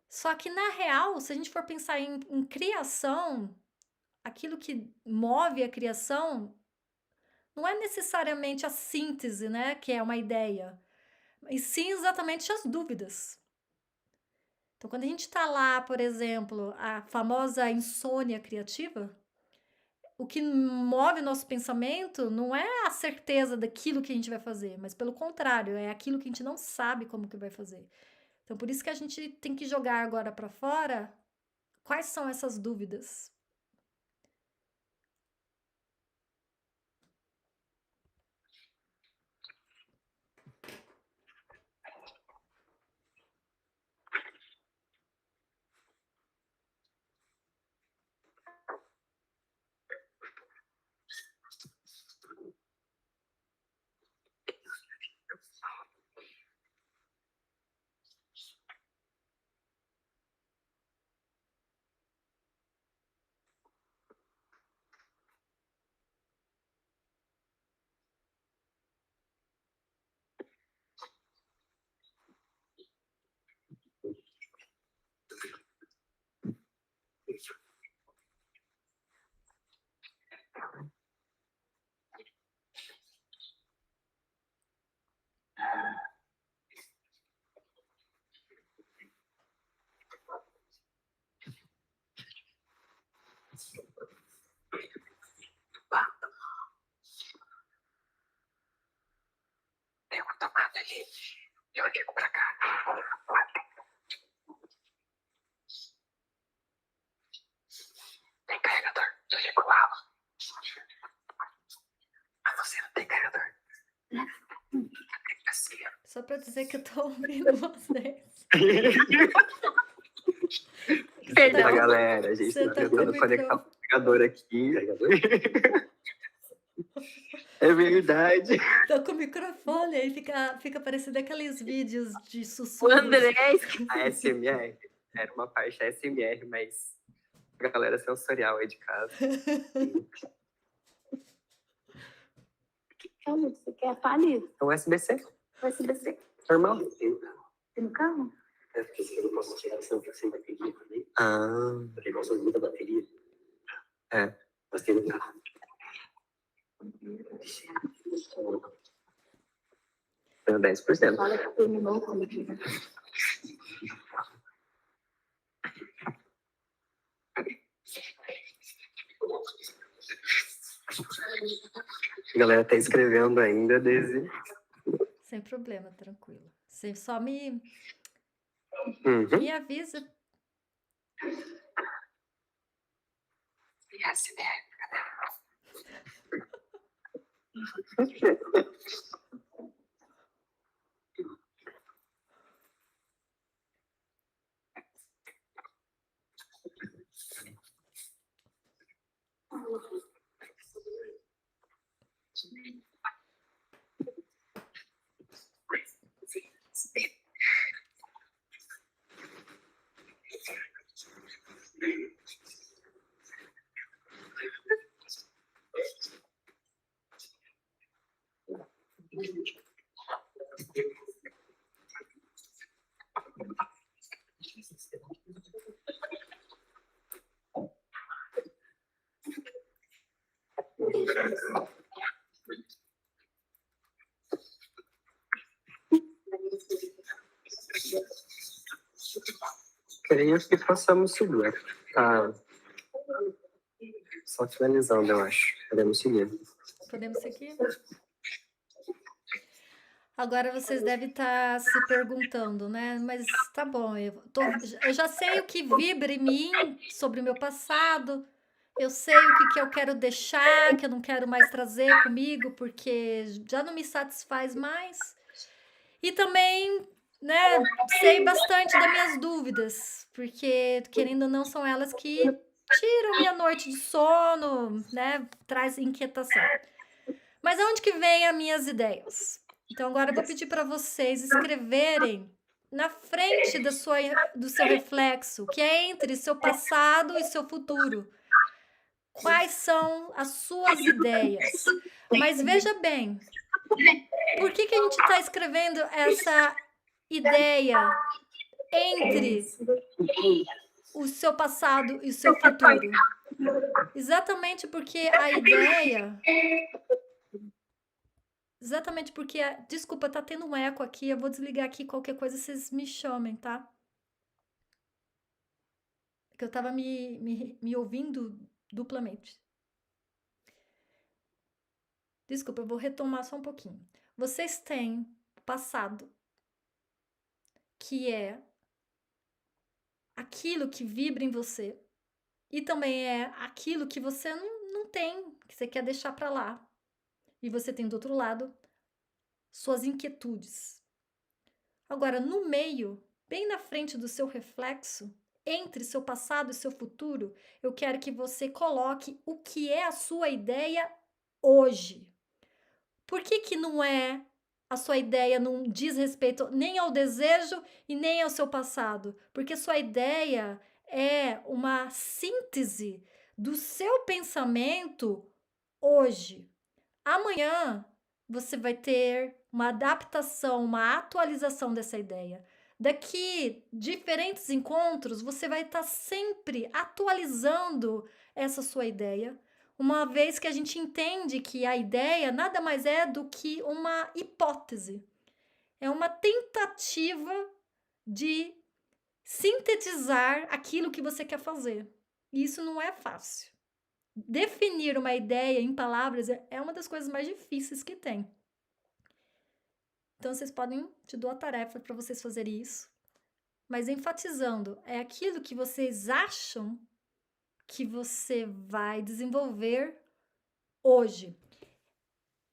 Só que, na real, se a gente for pensar em criação, aquilo que move a criação não é necessariamente a síntese, né? Que é uma ideia, e sim exatamente as dúvidas. Então, quando a gente está lá, por exemplo, a famosa insônia criativa, o que move o nosso pensamento não é a certeza daquilo que a gente vai fazer, mas pelo contrário, é aquilo que a gente não sabe como que vai fazer. Então, por isso que a gente tem que jogar agora para fora quais são essas dúvidas. Tem uma tomada ali. Eu ligo pra cá. Tem carregador. Eu ligo lá. Mas você não tem carregador. Só para dizer que eu tô ouvindo vocês. Perdão, galera. A gente Você tá tá com o tentando conectar o microfone. carregador aqui. É verdade. Tô com o microfone, aí fica parecendo aqueles vídeos de O sussurros. André, A SMR. Era uma parte SMR, mas a galera sensorial aí de casa. Calma, você quer falir? Então, USB-C. USB-C. Normal. Tem no carro? É, porque se eu não posso tirar, senão fica sem bateria também. Ah. Porque gosta de muita bateria. É. Mas tem no carro. Tenho 10%. Olha que terminou como é que A galera tá escrevendo ainda, Daisy. Sem problema, tranquilo. Você só me avisa. Creio que possamos seguir. Tá só finalizando, eu acho. Podemos seguir. Podemos seguir? Agora vocês devem estar se perguntando, né? Mas tá bom, eu já sei o que vibra em mim sobre o meu passado. Eu sei o que eu quero deixar, que eu não quero mais trazer comigo, porque já não me satisfaz mais. E também, né, sei bastante das minhas dúvidas, porque, querendo ou não, são elas que tiram minha noite de sono, né? Traz inquietação. Mas aonde que vem as minhas ideias? Então, agora eu vou pedir para vocês escreverem na frente do seu reflexo, que é entre seu passado e seu futuro. Quais são as suas ideias? Mas veja bem, Por que a gente está escrevendo essa ideia entre o seu passado e o seu futuro? Exatamente porque a ideia... Exatamente porque... Desculpa, tá tendo um eco aqui. Eu vou desligar aqui. Qualquer coisa, vocês me chamem, tá? Porque eu tava me ouvindo duplamente. Desculpa, eu vou retomar só um pouquinho. Vocês têm passado, que é aquilo que vibra em você, e também é aquilo que você não tem, que você quer deixar para lá. E você tem do outro lado suas inquietudes. Agora, no meio, bem na frente do seu reflexo, entre seu passado e seu futuro, eu quero que você coloque o que é a sua ideia hoje. Por que não é a sua ideia, não diz respeito nem ao desejo e nem ao seu passado? Porque sua ideia é uma síntese do seu pensamento hoje. Amanhã você vai ter uma adaptação, uma atualização dessa ideia. Daqui diferentes encontros, você vai estar sempre atualizando essa sua ideia, uma vez que a gente entende que a ideia nada mais é do que uma hipótese. É uma tentativa de sintetizar aquilo que você quer fazer. E isso não é fácil. Definir uma ideia em palavras é uma das coisas mais difíceis que tem. Então, vocês podem... Te dou a tarefa para vocês fazerem isso. Mas enfatizando, é aquilo que vocês acham que você vai desenvolver hoje.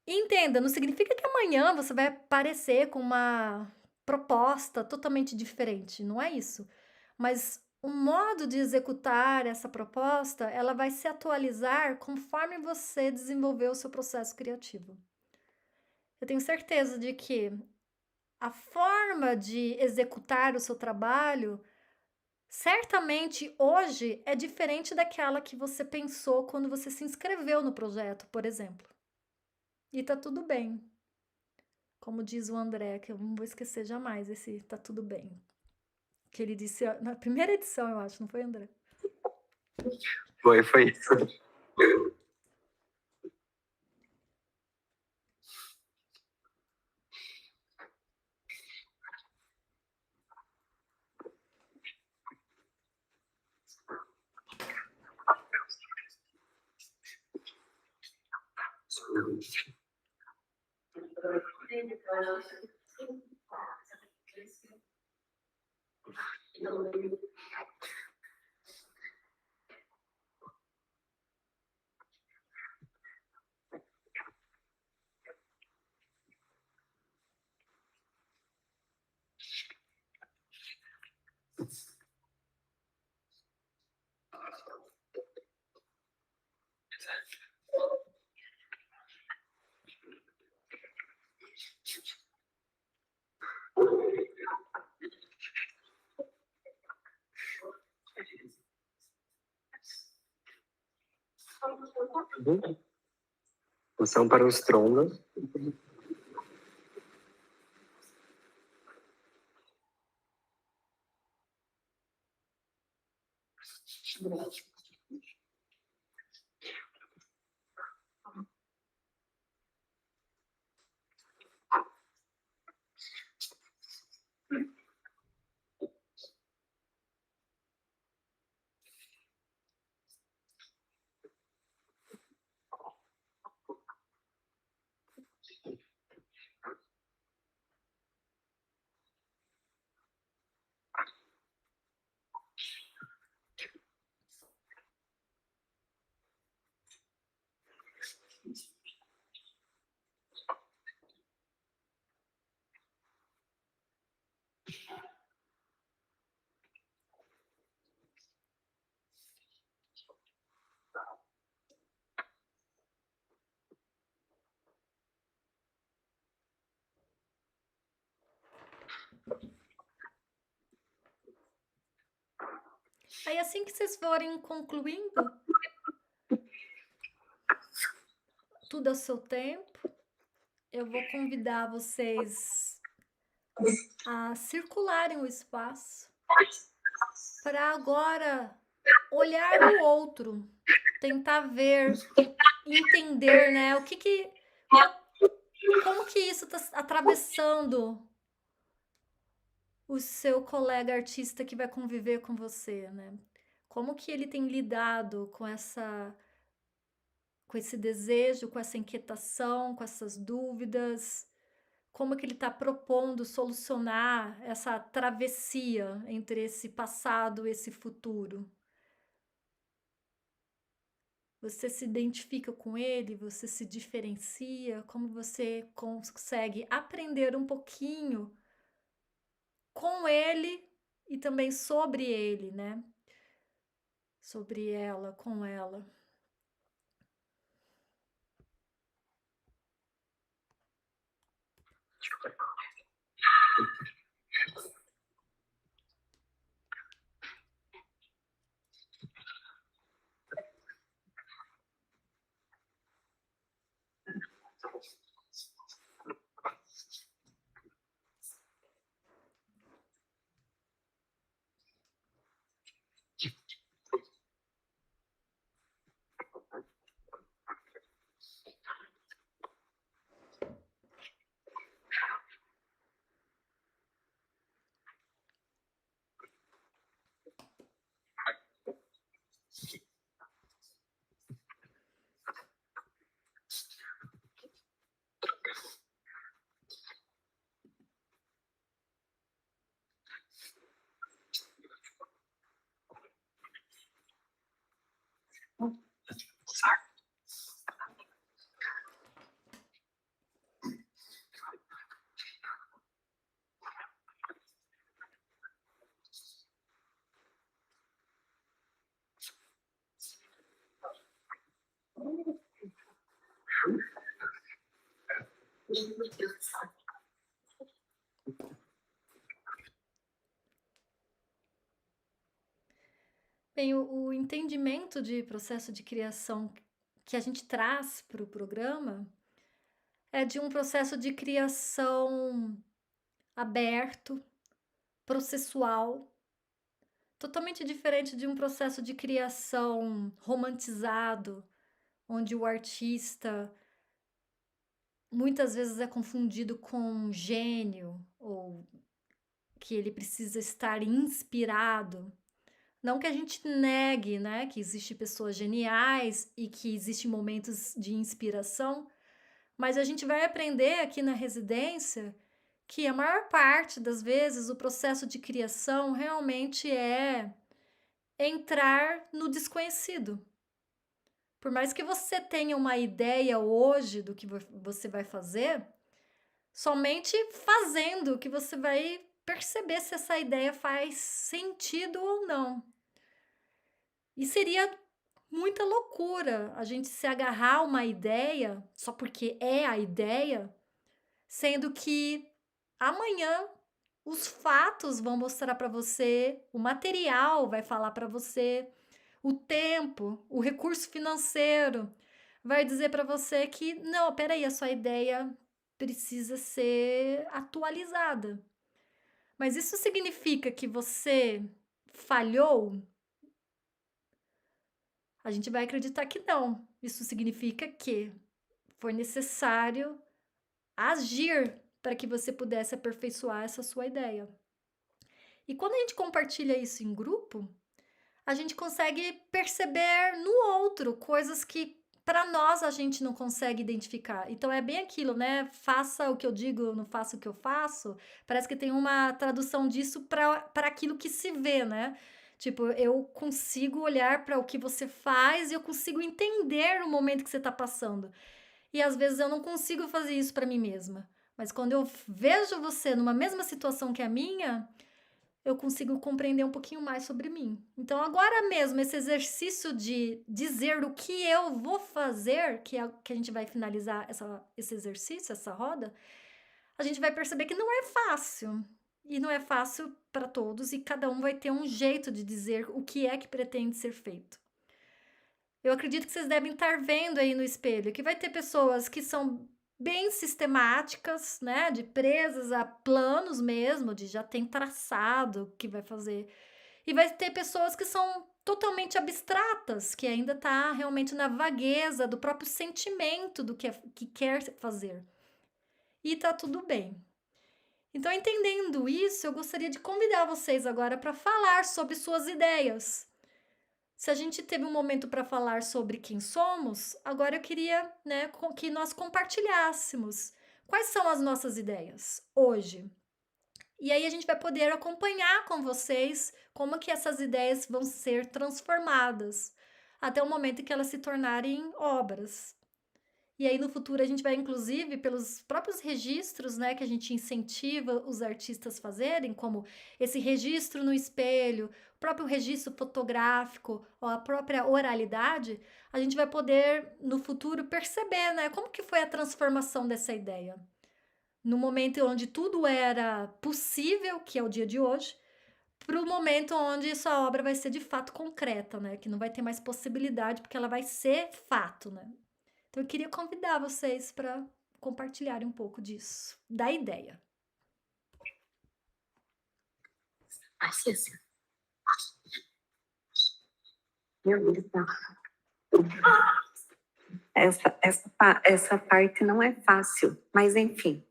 Entenda, não significa que amanhã você vai aparecer com uma proposta totalmente diferente. Não é isso. Mas o modo de executar essa proposta, ela vai se atualizar conforme você desenvolver o seu processo criativo. Eu tenho certeza de que a forma de executar o seu trabalho, certamente hoje é diferente daquela que você pensou quando você se inscreveu no projeto, por exemplo. E tá tudo bem. Como diz o André, que eu não vou esquecer jamais esse tá tudo bem. Que ele disse na primeira edição, eu acho, não foi, André? Foi isso. Função para os tronos. Aí, assim que vocês forem concluindo, tudo ao seu tempo, eu vou convidar vocês a circularem o espaço para agora olhar o outro, tentar ver, entender, né? Como que isso está atravessando o seu colega artista que vai conviver com você, né? Como que ele tem lidado com esse desejo, com essa inquietação, com essas dúvidas? Como que ele está propondo solucionar essa travessia entre esse passado e esse futuro? Você se identifica com ele? Você se diferencia? Como você consegue aprender um pouquinho com ele e também sobre ele, né? Sobre ela, com ela. Bem, o entendimento de processo de criação que a gente traz para o programa é de um processo de criação aberto, processual, totalmente diferente de um processo de criação romantizado, onde o artista muitas vezes é confundido com gênio ou que ele precisa estar inspirado. Não que a gente negue, né, que existem pessoas geniais e que existem momentos de inspiração, mas a gente vai aprender aqui na residência que a maior parte das vezes o processo de criação realmente é entrar no desconhecido. Por mais que você tenha uma ideia hoje do que você vai fazer, somente fazendo que você vai perceber se essa ideia faz sentido ou não. E seria muita loucura a gente se agarrar a uma ideia só porque é a ideia, sendo que amanhã os fatos vão mostrar para você, o material vai falar para você, o tempo, o recurso financeiro vai dizer para você que não, peraí, a sua ideia precisa ser atualizada. Mas isso significa que você falhou? A gente vai acreditar que não. Isso significa que foi necessário agir para que você pudesse aperfeiçoar essa sua ideia. E quando a gente compartilha isso em grupo, a gente consegue perceber no outro coisas que para nós a gente não consegue identificar. Então é bem aquilo, né? Faça o que eu digo, não faça o que eu faço. Parece que tem uma tradução disso para aquilo que se vê, né? Tipo, eu consigo olhar para o que você faz e eu consigo entender o momento que você está passando. E às vezes eu não consigo fazer isso para mim mesma. Mas quando eu vejo você numa mesma situação que a minha, eu consigo compreender um pouquinho mais sobre mim. Então, agora mesmo, esse exercício de dizer o que eu vou fazer, que é que a gente vai finalizar esse exercício, essa roda, a gente vai perceber que não é fácil. E não é fácil para todos, e cada um vai ter um jeito de dizer o que é que pretende ser feito. Eu acredito que vocês devem estar vendo aí no espelho que vai ter pessoas que são bem sistemáticas, né, de presas a planos mesmo, de já tem traçado o que vai fazer. E vai ter pessoas que são totalmente abstratas, que ainda tá realmente na vagueza do próprio sentimento do que quer fazer. E tá tudo bem. Então, entendendo isso, eu gostaria de convidar vocês agora para falar sobre suas ideias. Se a gente teve um momento para falar sobre quem somos, agora eu queria, né, que nós compartilhássemos quais são as nossas ideias hoje. E aí a gente vai poder acompanhar com vocês como que essas ideias vão ser transformadas até o momento em que elas se tornarem obras. E aí no futuro a gente vai, inclusive, pelos próprios registros, né, que a gente incentiva os artistas fazerem, como esse registro no espelho, o próprio registro fotográfico, ou a própria oralidade, a gente vai poder, no futuro, perceber, né, como que foi a transformação dessa ideia. No momento onde tudo era possível, que é o dia de hoje, para o momento onde essa obra vai ser de fato concreta, né, que não vai ter mais possibilidade, porque ela vai ser fato, né. Então, eu queria convidar vocês para compartilharem um pouco disso, da ideia. Meu Deus. Essa parte não é fácil, mas enfim.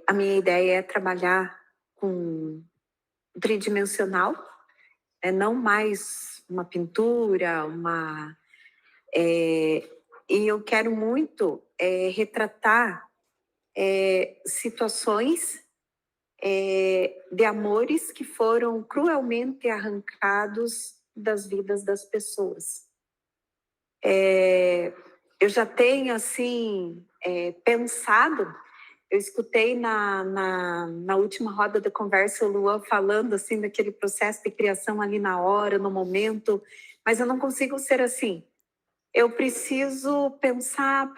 A minha ideia é trabalhar com tridimensional, não mais uma pintura, e eu quero muito retratar situações de amores que foram cruelmente arrancados das vidas das pessoas. Eu já tenho, assim, pensado, eu escutei na última roda da conversa o Luan falando, assim, daquele processo de criação ali na hora, no momento, mas eu não consigo ser assim. Eu preciso pensar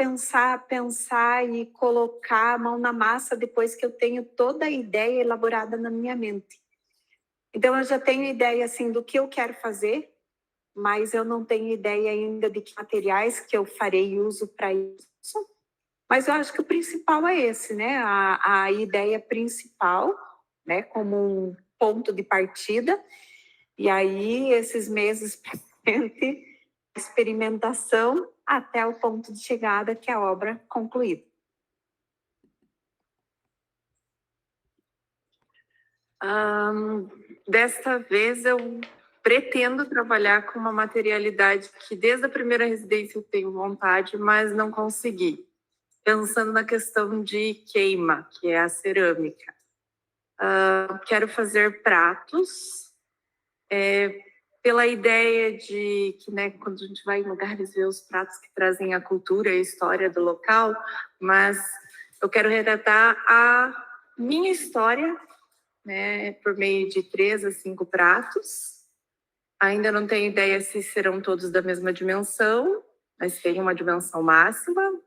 e colocar a mão na massa depois que eu tenho toda a ideia elaborada na minha mente. Então, eu já tenho ideia, assim, do que eu quero fazer, mas eu não tenho ideia ainda de que materiais que eu farei uso para isso. Mas eu acho que o principal é esse, né? A ideia principal, né? Como um ponto de partida. E aí, esses meses para frente, experimentação até o ponto de chegada, que é a obra concluída. Desta vez eu pretendo trabalhar com uma materialidade que desde a primeira residência eu tenho vontade, mas não consegui. Pensando na questão de queima, que é a cerâmica. Quero fazer pratos, pela ideia de que, né, quando a gente vai em lugares ver os pratos que trazem a cultura e a história do local, mas eu quero retratar a minha história, né, por meio de 3 a 5 pratos. Ainda não tenho ideia se serão todos da mesma dimensão, mas tem uma dimensão máxima.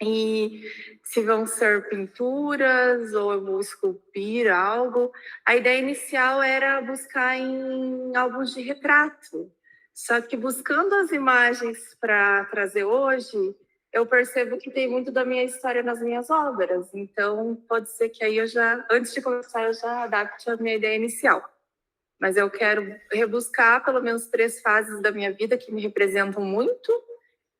E se vão ser pinturas ou eu vou esculpir algo. A ideia inicial era buscar em álbuns de retrato. Só que buscando as imagens para trazer hoje, eu percebo que tem muito da minha história nas minhas obras. Então, pode ser que aí eu já, antes de começar, eu já adapte a minha ideia inicial. Mas eu quero rebuscar pelo menos 3 fases da minha vida que me representam muito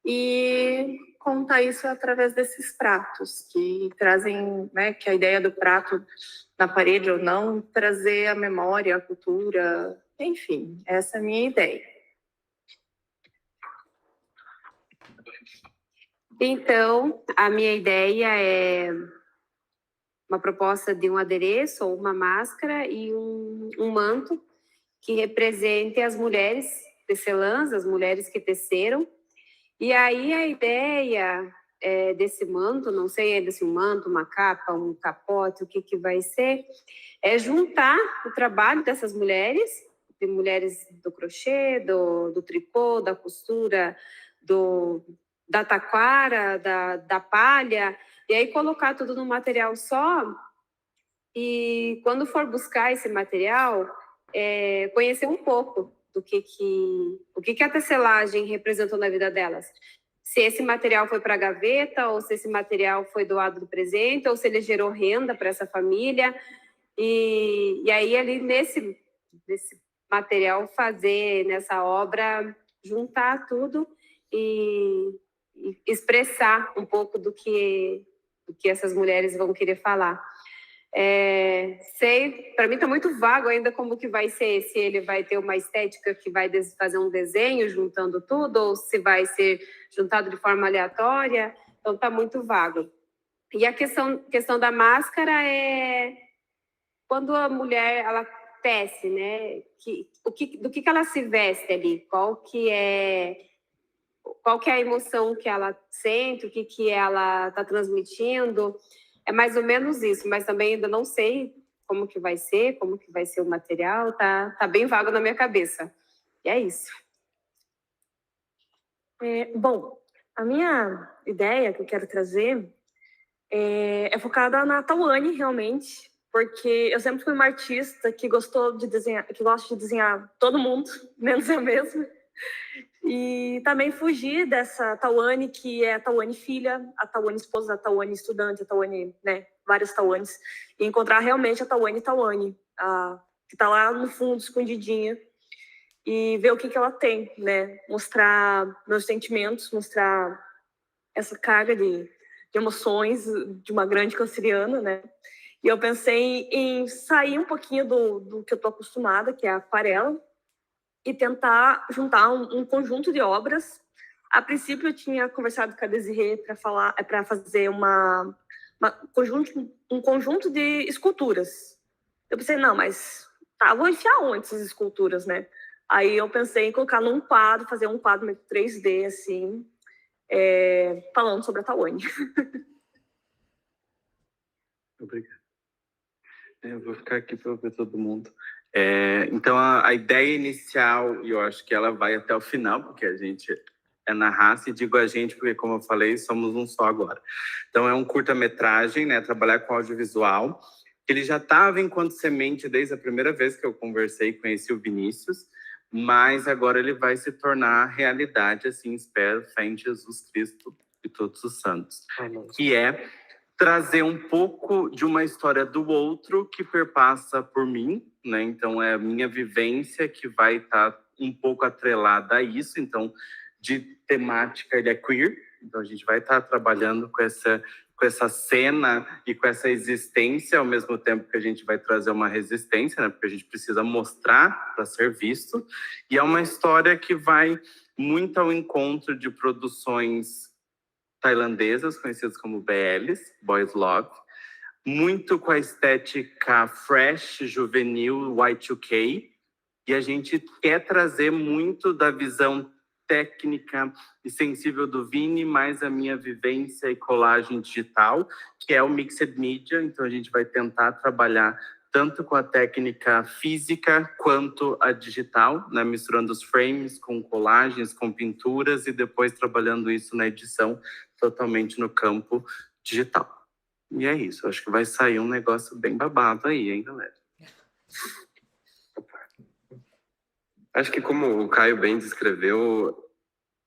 e contar isso através desses pratos, que trazem, né, que a ideia do prato na parede ou não, trazer a memória, a cultura, enfim, essa é a minha ideia. Então, a minha ideia é uma proposta de um adereço ou uma máscara e um manto que represente as mulheres tecelãs, as mulheres que teceram. E aí a ideia desse manto, não sei, é desse manto, uma capa, um capote, o que vai ser, é juntar o trabalho dessas mulheres, de mulheres do crochê, do tricô, da costura, da taquara, da palha, e aí colocar tudo num material só, e quando for buscar esse material, conhecer um pouco do que a tecelagem representou na vida delas. se esse material foi para a gaveta, ou se esse material foi doado do presente, ou se ele gerou renda para essa família. E aí, ali nesse material, fazer nessa obra, juntar tudo e expressar um pouco do que essas mulheres vão querer falar. Para mim está muito vago ainda como que vai ser, se ele vai ter uma estética que vai fazer um desenho juntando tudo, ou se vai ser juntado de forma aleatória, então está muito vago. E a questão da máscara é quando a mulher ela tece, né? Do que ela se veste ali, qual que é a emoção que ela sente, o que ela está transmitindo. É mais ou menos isso, mas também ainda não sei como que vai ser o material, tá bem vago na minha cabeça. E é isso. Bom, a minha ideia que eu quero trazer é focada na Tawane, realmente, porque eu sempre fui uma artista que gostou de desenhar, que gosta de desenhar todo mundo, menos eu mesma. E também fugir dessa Tawane, que é a Tawane filha, a Tawane esposa, a Tawane estudante, a Tawane, né, várias Tawanes, e encontrar realmente a Tawane, que está lá no fundo, escondidinha, e ver o que ela tem, né, mostrar meus sentimentos, mostrar essa carga de emoções de uma grande canceriana, né, e eu pensei em sair um pouquinho do que eu estou acostumada, que é a aquarela, e tentar juntar um conjunto de obras. A princípio, eu tinha conversado com a Desirê para fazer um conjunto de esculturas. Eu pensei, não, mas vou enfiar onde essas esculturas, né? Aí eu pensei em colocar num quadro, fazer um quadro 3D, assim, falando sobre a Tawane. Obrigado. Eu vou ficar aqui para ver todo mundo. Então, a ideia inicial, e eu acho que ela vai até o final, porque a gente é na raça, e digo a gente porque, como eu falei, somos um só agora. Então, é um curta-metragem, né, trabalhar com audiovisual. Ele já estava enquanto semente desde a primeira vez que eu conversei e conheci o Vinícius, mas agora ele vai se tornar realidade, assim, espero, fé em Jesus Cristo e todos os santos. Que é trazer um pouco de uma história do outro que perpassa por mim, né? Então, é a minha vivência que vai estar um pouco atrelada a isso. Então, de temática, ele é queer. Então, a gente vai estar trabalhando com essa cena e com essa existência, ao mesmo tempo que a gente vai trazer uma resistência, né? Porque a gente precisa mostrar para ser visto. E é uma história que vai muito ao encontro de produções tailandesas, conhecidas como BLs, Boys Love, muito com a estética fresh, juvenil, Y2K, e a gente quer trazer muito da visão técnica e sensível do Vini, mais a minha vivência e colagem digital, que é o Mixed Media. Então a gente vai tentar trabalhar tanto com a técnica física quanto a digital, né? Misturando os frames com colagens, com pinturas, e depois trabalhando isso na edição totalmente no campo digital. E é isso, acho que vai sair um negócio bem babado aí, hein, galera? Acho que como o Caio bem descreveu,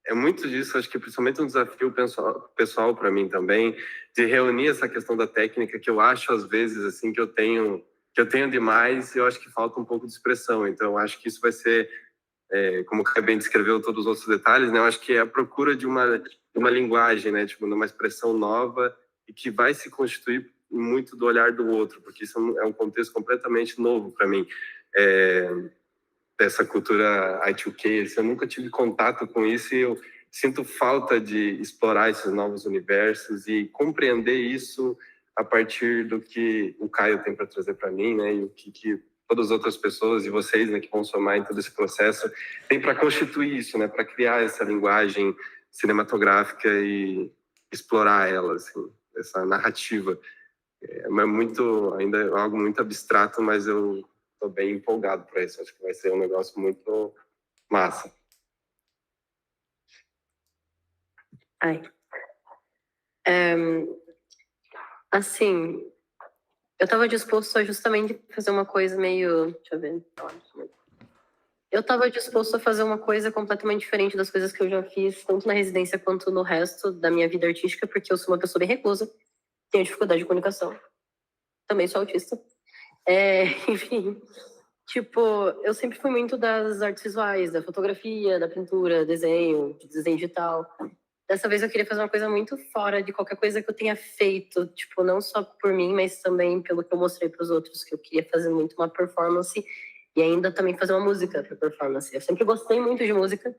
é muito disso, acho que principalmente um desafio pessoal para mim também, de reunir essa questão da técnica, que eu acho às vezes assim que eu tenho demais, e eu acho que falta um pouco de expressão. Então eu acho que isso vai ser, como o Caio bem descreveu todos os outros detalhes, né? Eu acho que é a procura de uma linguagem, né? Tipo, de uma expressão nova e que vai se constituir muito do olhar do outro, porque isso é um contexto completamente novo para mim. Dessa cultura I2K, assim, eu nunca tive contato com isso, e eu sinto falta de explorar esses novos universos e compreender isso a partir do que o Caio tem para trazer para mim, né, e o que todas as outras pessoas e vocês, né, que vão somar em todo esse processo, tem para constituir isso, né, para criar essa linguagem cinematográfica e explorar ela, assim, essa narrativa. É ainda algo muito abstrato, mas eu estou bem empolgado para isso. Acho que vai ser um negócio muito massa. Assim, eu estava disposto a justamente fazer uma coisa meio... Deixa eu ver. eu estava disposto a fazer uma coisa completamente diferente das coisas que eu já fiz, tanto na residência quanto no resto da minha vida artística, porque eu sou uma pessoa bem reclusa, tenho dificuldade de comunicação, também sou autista. Enfim, tipo, eu sempre fui muito das artes visuais, da fotografia, da pintura, desenho digital. Dessa vez eu queria fazer uma coisa muito fora de qualquer coisa que eu tenha feito, tipo, não só por mim, mas também pelo que eu mostrei para os outros, que eu queria fazer muito uma performance e ainda também fazer uma música para performance. Eu sempre gostei muito de música,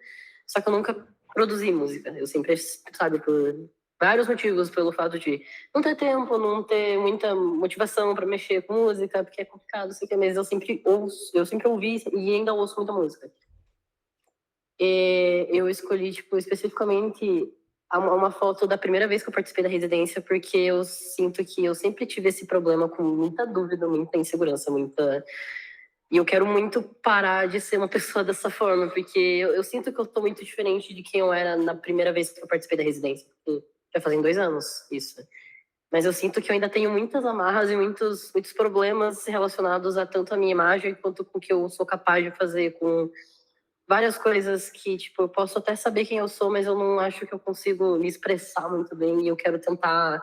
só que eu nunca produzi música. Eu sempre, sabe, por vários motivos, pelo fato de não ter tempo, não ter muita motivação para mexer com música, porque é complicado, sei que, mas eu sempre ouvi e ainda ouço muita música. E eu escolhi, tipo, especificamente uma foto da primeira vez que eu participei da residência, porque eu sinto que eu sempre tive esse problema com muita dúvida, muita insegurança, E eu quero muito parar de ser uma pessoa dessa forma, porque eu sinto que eu tô muito diferente de quem eu era na primeira vez que eu participei da residência, porque já fazem 2 anos isso. Mas eu sinto que eu ainda tenho muitas amarras e muitos problemas relacionados a tanto a minha imagem quanto com o que eu sou capaz de fazer, com várias coisas que, tipo, eu posso até saber quem eu sou, mas eu não acho que eu consigo me expressar muito bem e eu quero tentar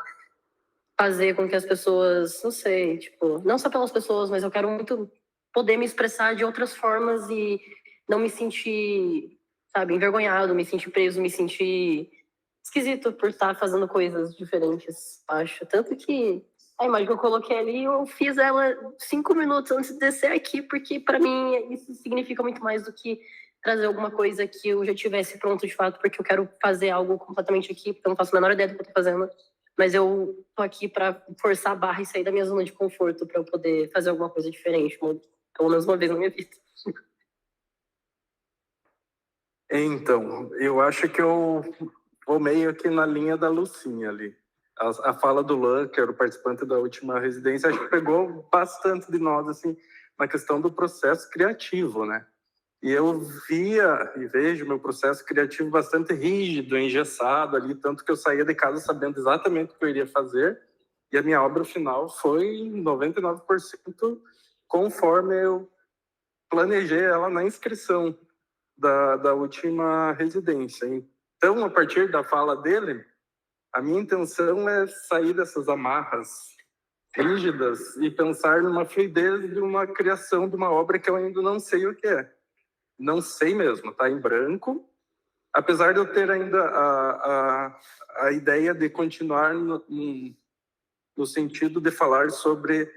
fazer com que as pessoas, não sei, tipo, não só pelas pessoas, mas eu quero muito poder me expressar de outras formas e não me sentir, sabe, envergonhado, me sentir preso, me sentir esquisito por estar fazendo coisas diferentes, acho. Tanto que a imagem que eu coloquei ali, eu fiz ela 5 minutos antes de descer aqui, porque para mim isso significa muito mais do que trazer alguma coisa que eu já tivesse pronto de fato, porque eu quero fazer algo completamente aqui, porque eu não faço a menor ideia do que eu tô fazendo. Mas eu tô aqui para forçar a barra e sair da minha zona de conforto para eu poder fazer alguma coisa diferente, pelo menos uma vez na minha vida. Então, eu acho que eu vou meio aqui na linha da Lucinha ali. A fala do Lan, que era o participante da última residência, acho que pegou bastante de nós, assim, na questão do processo criativo, né? E eu via e vejo meu processo criativo bastante rígido, engessado ali, tanto que eu saía de casa sabendo exatamente o que eu iria fazer, e a minha obra final foi 99% conforme eu planejei ela na inscrição da última residência. Então, a partir da fala dele, a minha intenção é sair dessas amarras rígidas e pensar numa fluidez de uma criação de uma obra que eu ainda não sei o que é. Não sei mesmo, está em branco, apesar de eu ter ainda a ideia de continuar no sentido de falar sobre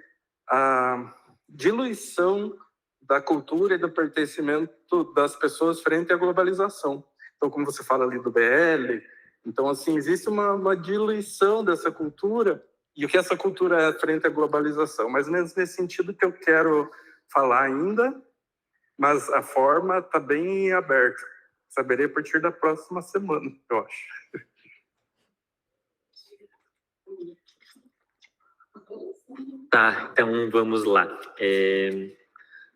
a diluição da cultura e do pertencimento das pessoas frente à globalização. Então, como você fala ali do BL, então, assim, existe uma diluição dessa cultura e o que essa cultura é frente à globalização. Mas nesse sentido que eu quero falar ainda, mas a forma está bem aberta. Saberei a partir da próxima semana, eu acho. Tá, então vamos lá.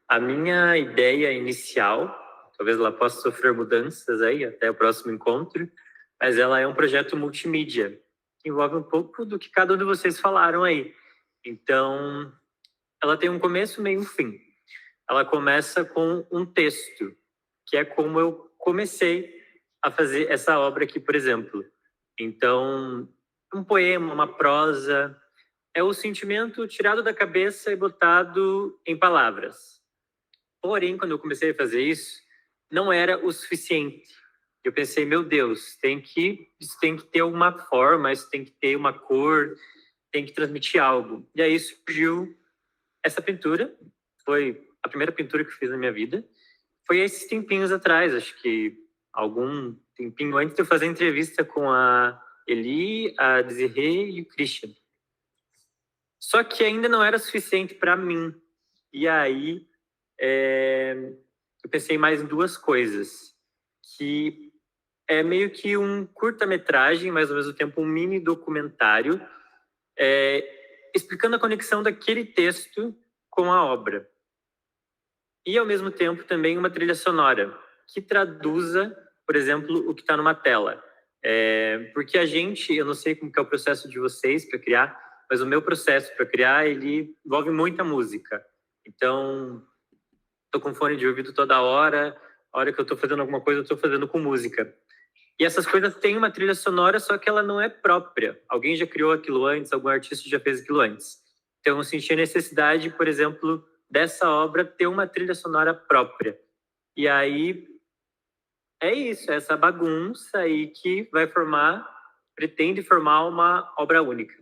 A minha ideia inicial, talvez ela possa sofrer mudanças aí até o próximo encontro, mas ela é um projeto multimídia, que envolve um pouco do que cada um de vocês falaram aí. Então, ela tem um começo, meio e um fim. Ela começa com um texto, que é como eu comecei a fazer essa obra aqui, por exemplo. Então, um poema, uma prosa, é o sentimento tirado da cabeça e botado em palavras. Porém, quando eu comecei a fazer isso, não era o suficiente. Eu pensei, meu Deus, isso tem que ter uma forma, isso tem que ter uma cor, tem que transmitir algo. E aí surgiu essa pintura, foi a primeira pintura que eu fiz na minha vida. Foi esses tempinhos atrás, acho que algum tempinho antes de eu fazer a entrevista com a Eli, a Desirê e o Christian. Só que ainda não era suficiente para mim. E aí eu pensei mais em 2 coisas, que é meio que um curta-metragem, mas ao mesmo tempo um mini documentário, explicando a conexão daquele texto com a obra. E, ao mesmo tempo, também uma trilha sonora que traduza, por exemplo, o que está numa tela. Porque eu não sei como que é o processo de vocês para criar, mas o meu processo para criar, ele envolve muita música. Então, tô com fone de ouvido toda hora, a hora que eu tô fazendo alguma coisa, eu tô fazendo com música. E essas coisas têm uma trilha sonora, só que ela não é própria. Alguém já criou aquilo antes, algum artista já fez aquilo antes. Então eu senti a necessidade, por exemplo, dessa obra ter uma trilha sonora própria. E aí é isso, é essa bagunça aí que vai pretende formar uma obra única.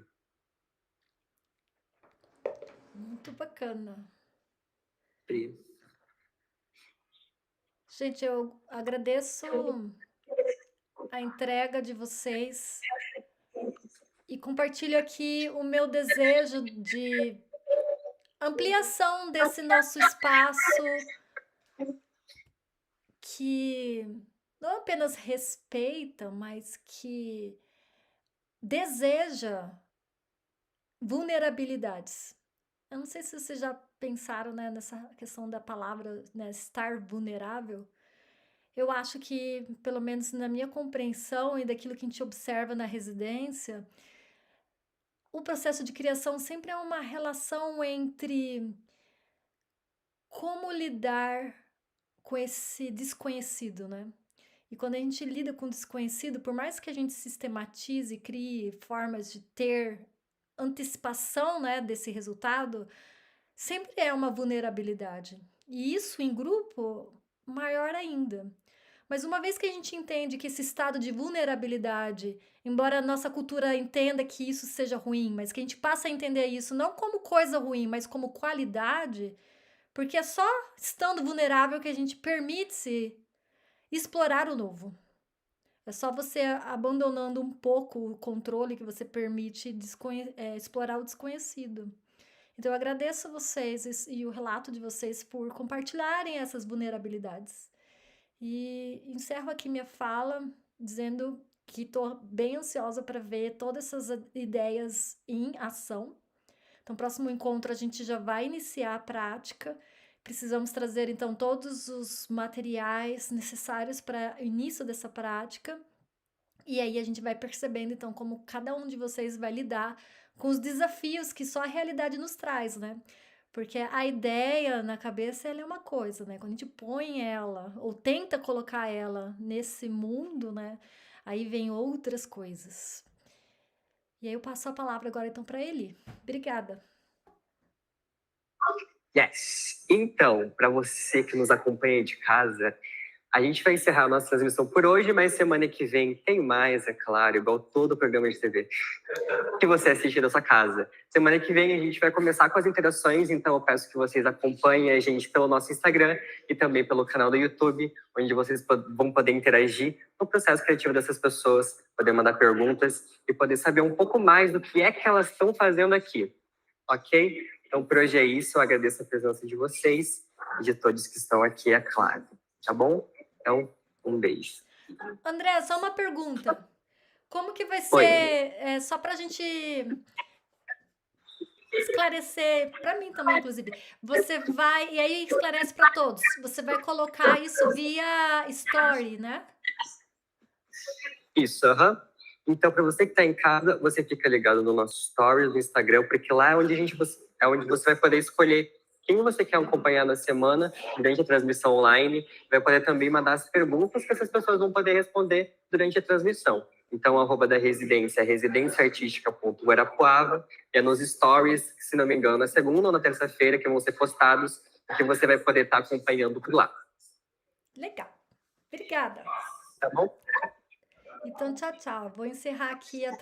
Muito bacana. Pri. Gente, eu agradeço a entrega de vocês e compartilho aqui o meu desejo de ampliação desse nosso espaço que não apenas respeita, mas que deseja vulnerabilidades. Eu não sei se vocês já pensaram, né, nessa questão da palavra, né, estar vulnerável. Eu acho que, pelo menos na minha compreensão e daquilo que a gente observa na residência, o processo de criação sempre é uma relação entre como lidar com esse desconhecido, né? E quando a gente lida com o desconhecido, por mais que a gente sistematize e crie formas de ter antecipação, né, desse resultado, sempre é uma vulnerabilidade. E isso em grupo, maior ainda. Mas uma vez que a gente entende que esse estado de vulnerabilidade, embora a nossa cultura entenda que isso seja ruim, mas que a gente passa a entender isso não como coisa ruim, mas como qualidade, porque é só estando vulnerável que a gente permite-se explorar o novo. É só você abandonando um pouco o controle que você permite explorar o desconhecido. Então, eu agradeço a vocês e o relato de vocês por compartilharem essas vulnerabilidades. E encerro aqui minha fala dizendo que estou bem ansiosa para ver todas essas ideias em ação. Então, próximo encontro a gente já vai iniciar a prática. Precisamos trazer, então, todos os materiais necessários para o início dessa prática. E aí a gente vai percebendo, então, como cada um de vocês vai lidar com os desafios que só a realidade nos traz, né? Porque a ideia na cabeça, ela é uma coisa, né? Quando a gente põe ela, ou tenta colocar ela nesse mundo, né? Aí vem outras coisas. E aí eu passo a palavra agora, então, para Eli. Obrigada. Yes! Então, para você que nos acompanha de casa, a gente vai encerrar a nossa transmissão por hoje, mas semana que vem tem mais, é claro, igual todo programa de TV que você assiste da sua casa. Semana que vem a gente vai começar com as interações, então eu peço que vocês acompanhem a gente pelo nosso Instagram e também pelo canal do YouTube, onde vocês vão poder interagir no processo criativo dessas pessoas, poder mandar perguntas e poder saber um pouco mais do que é que elas estão fazendo aqui, ok? Então, por hoje é isso, eu agradeço a presença de vocês e de todos que estão aqui, é claro, tá bom? Então, um beijo. André, só uma pergunta. Como que vai ser, só para a gente esclarecer, para mim também, inclusive, você vai, e aí esclarece para todos, você vai colocar isso via story, né? Isso, aham. Então, para você que está em casa, você fica ligado no nosso stories, no Instagram, porque lá é onde você vai poder escolher quem você quer acompanhar na semana, durante a transmissão online, vai poder também mandar as perguntas que essas pessoas vão poder responder durante a transmissão. Então, o @ da residência é residenciaartística.guarapuava, e é nos stories, se não me engano, na segunda ou na terça-feira, que vão ser postados, que você vai poder estar acompanhando por lá. Legal. Obrigada. Tá bom? Então, tchau, tchau. Vou encerrar aqui a